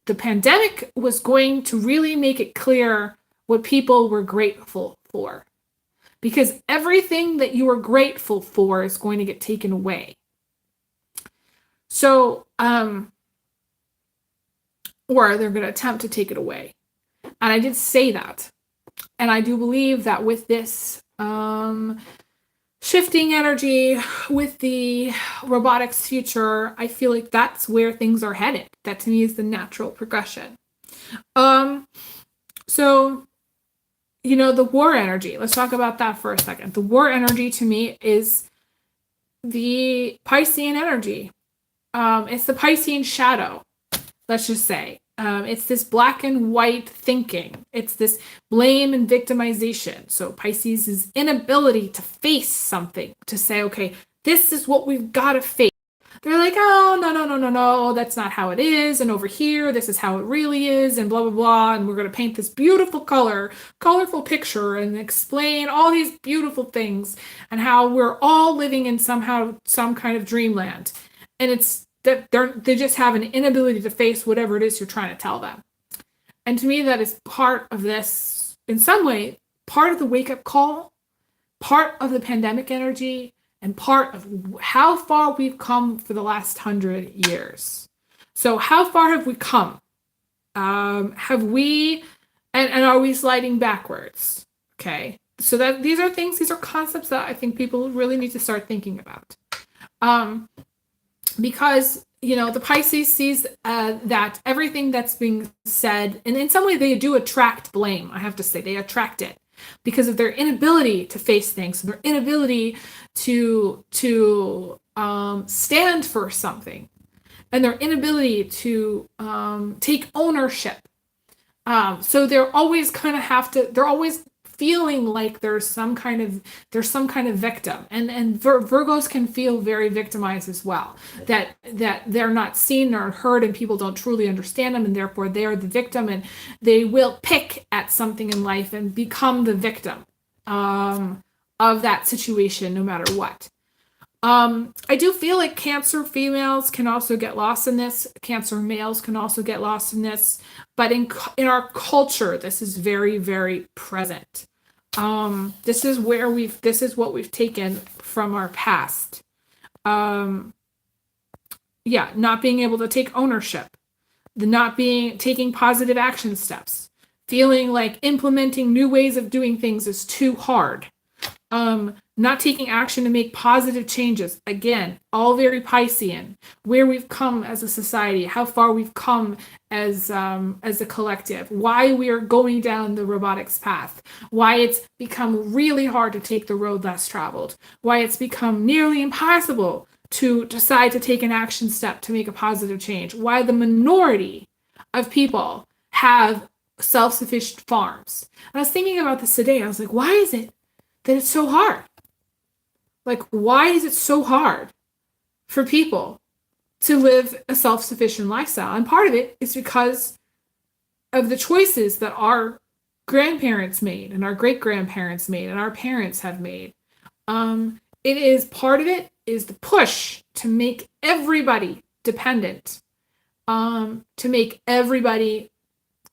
the pandemic was going to really make it clear what people were grateful for, because everything that you are grateful for is going to get taken away. So, or they're going to attempt to take it away. And I did say that. And I do believe that with this shifting energy, with the robotics future, I feel like that's where things are headed. That, to me, is the natural progression. So, the war energy. Let's talk about that for a second. The war energy, to me, is the Piscean energy. It's the Piscean shadow, let's just say. It's this black and white thinking. It's this blame and victimization. So Pisces' inability to face something, to say, okay, this is what we've got to face. They're like, oh, no, that's not how it is. And over here, this is how it really is, and blah, blah, blah. And we're going to paint this beautiful colorful picture and explain all these beautiful things and how we're all living in some kind of dreamland. And it's that they just have an inability to face whatever it is you're trying to tell them. And to me, that is part of this, in some way, part of the wake-up call, part of the pandemic energy, and part of how far we've come for the last 100 years. So how far have we come? Have we, and are we sliding backwards? Okay. So that these are concepts that I think people really need to start thinking about. Because, the Pisces sees that everything that's being said, and in some way they do attract blame, I have to say, they attract it because of their inability to face things, their inability to stand for something, and their inability to take ownership. So they're always they're always feeling like there's some kind of victim, and Virgos can feel very victimized as well, that they're not seen or heard, and people don't truly understand them, and therefore they are the victim, and they will pick at something in life and become the victim of that situation no matter what. I do feel like Cancer females can also get lost in this. Cancer males can also get lost in this. But in our culture, this is very, very present. This is what we've taken from our past. Not being able to take ownership, taking positive action steps, feeling like implementing new ways of doing things is too hard. Not taking action to make positive changes. Again, all very Piscean. Where we've come as a society, how far we've come as a collective, why we are going down the robotics path, why it's become really hard to take the road less traveled, why it's become nearly impossible to decide to take an action step to make a positive change, why the minority of people have self-sufficient farms. And I was thinking about this today. I was like, why is it that it's so hard? Like, why is it so hard for people to live a self-sufficient lifestyle? And part of it is because of the choices that our grandparents made, and our great-grandparents made, and our parents have made. Part of it is the push to make everybody dependent, to make everybody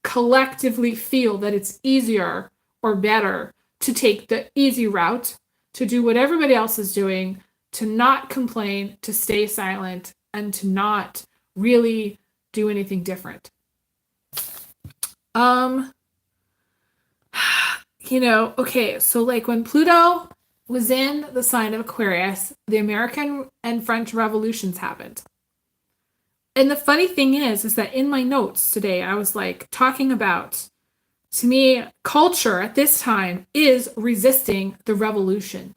collectively feel that it's easier or better to take the easy route, to do what everybody else is doing, to not complain, to stay silent, and to not really do anything different. Okay, so like when Pluto was in the sign of Aquarius, the American and French revolutions happened. And the funny thing is that in my notes today, I was like talking about, to me, culture at this time is resisting the revolution.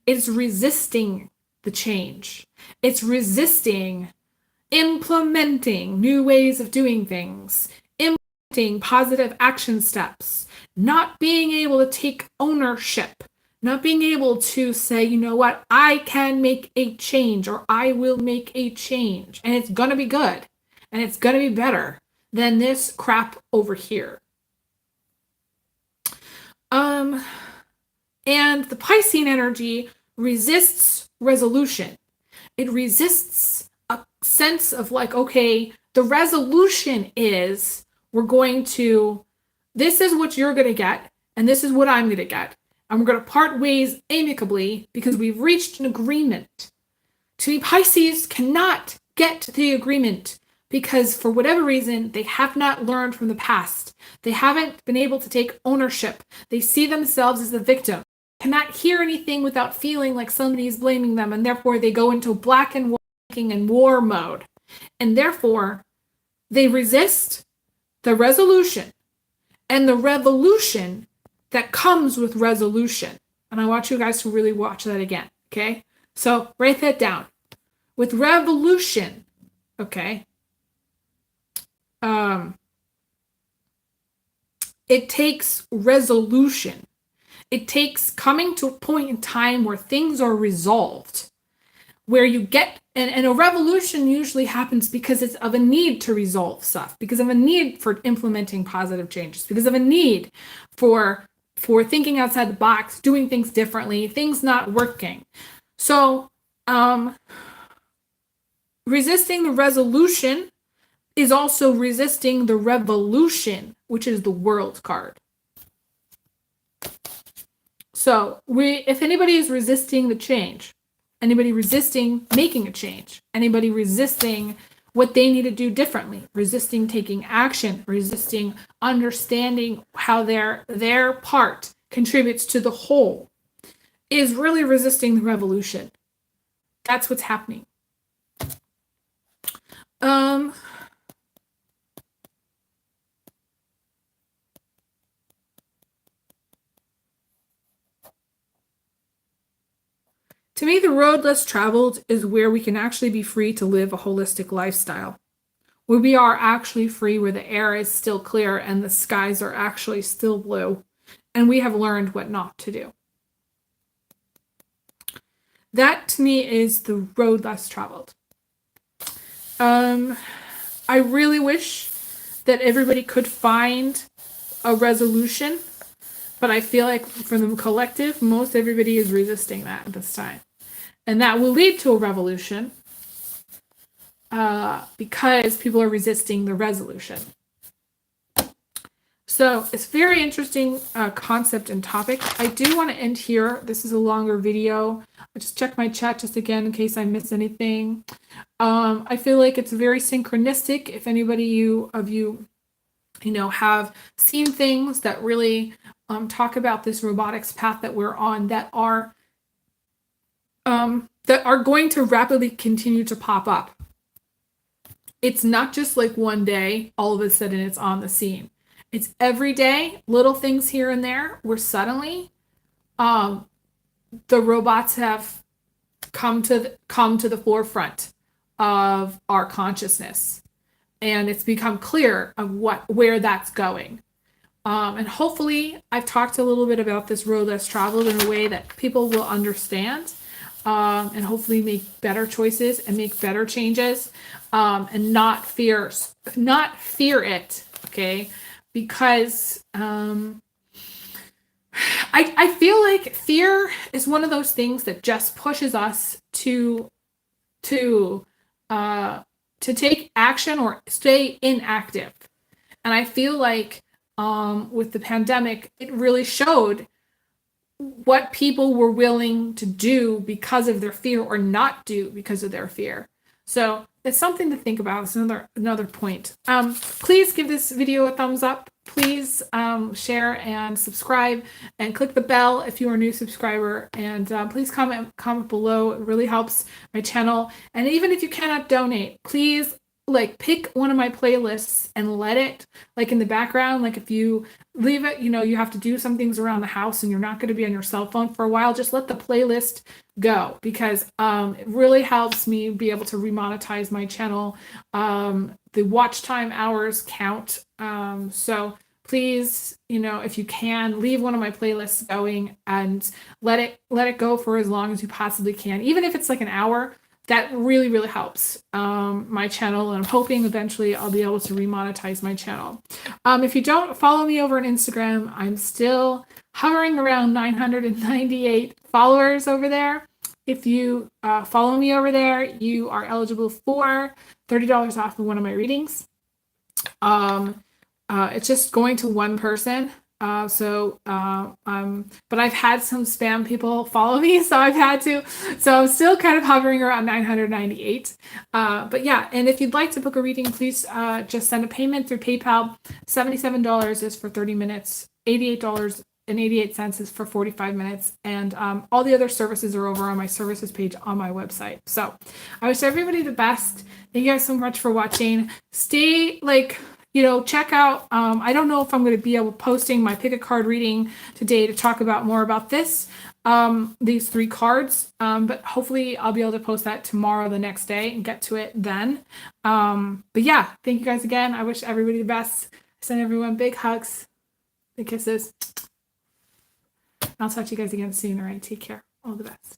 It's resisting the change. It's resisting implementing new ways of doing things, implementing positive action steps, not being able to take ownership, not being able to say, you know what, I can make a change, or I will make a change, and it's going to be good, and it's going to be better than this crap over here. And the Piscean energy resists resolution. It resists a sense of like, okay, the resolution is this is what you're going to get, and this is what I'm going to get. And we're going to part ways amicably because we've reached an agreement. To me, Pisces cannot get to the agreement because for whatever reason, they have not learned from the past. They haven't been able to take ownership. They see themselves as the victim. Cannot hear anything without feeling like somebody is blaming them, and therefore they go into black and white thinking and war mode. And therefore, they resist the resolution and the revolution that comes with resolution. And I want you guys to really watch that again, okay? So write that down. With revolution, okay, it takes resolution. It takes coming to a point in time where things are resolved, where you get, and a revolution usually happens because it's of a need to resolve stuff, because of a need for implementing positive changes, because of a need for thinking outside the box, doing things differently, things not working. So resisting the resolution is also resisting the revolution, which is the World card. So if anybody is resisting the change, anybody resisting making a change, anybody resisting what they need to do differently, resisting taking action, resisting understanding how their part contributes to the whole, is really resisting the revolution. That's what's happening. To me, the road less traveled is where we can actually be free to live a holistic lifestyle, where we are actually free, where the air is still clear and the skies are actually still blue, and we have learned what not to do. That, to me, is the road less traveled. I really wish that everybody could find a resolution, but I feel like for the collective, most everybody is resisting that at this time. And that will lead to a revolution because people are resisting the resolution. So it's very interesting concept and topic. I do want to end here. This is a longer video. I just check my chat just again in case I miss anything. I feel like it's very synchronistic. If anybody of you have seen things that really talk about this robotics path that we're on, that are going to rapidly continue to pop up. It's not just like one day, all of a sudden it's on the scene. It's every day, little things here and there, where suddenly the robots have come to the forefront of our consciousness. And it's become clear of where that's going. And hopefully I've talked a little bit about this road less traveled in a way that people will understand, and hopefully make better choices and make better changes, and not fear it, okay? Because I feel like fear is one of those things that just pushes us to take action or stay inactive. And I feel like with the pandemic, it really showed what people were willing to do because of their fear or not do because of their fear. So it's something to think about. It's another point. Please give this video a thumbs up. Please share and subscribe and click the bell if you are a new subscriber. And please comment below. It really helps my channel. And even if you cannot donate, please pick one of my playlists and let it in the background. If you leave it, you have to do some things around the house and you're not going to be on your cell phone for a while, just let the playlist go, because it really helps me be able to remonetize my channel. The watch time hours count. So please, if you can, leave one of my playlists going and let it go for as long as you possibly can. Even if it's an hour, that really, really helps my channel, and I'm hoping eventually I'll be able to remonetize my channel. If you don't follow me over on Instagram, I'm still hovering around 998 followers over there. If you follow me over there, you are eligible for $30 off of one of my readings. It's just going to one person. But I've had some spam people follow me, so I'm still kind of hovering around 998. But yeah, and if you'd like to book a reading, please just send a payment through PayPal. $77 is for 30 minutes, $88.88 is for 45 minutes, and all the other services are over on my services page on my website. So I wish everybody the best. Thank you guys so much for watching. Stay check out, I don't know if I'm going to be able posting my pick a card reading today to talk about more about these 3 cards, but hopefully I'll be able to post that tomorrow, the next day, and get to it then. But yeah, thank you guys again. I wish everybody the best. I send everyone big hugs, big kisses. I'll talk to you guys again soon. All right, take care. All the best.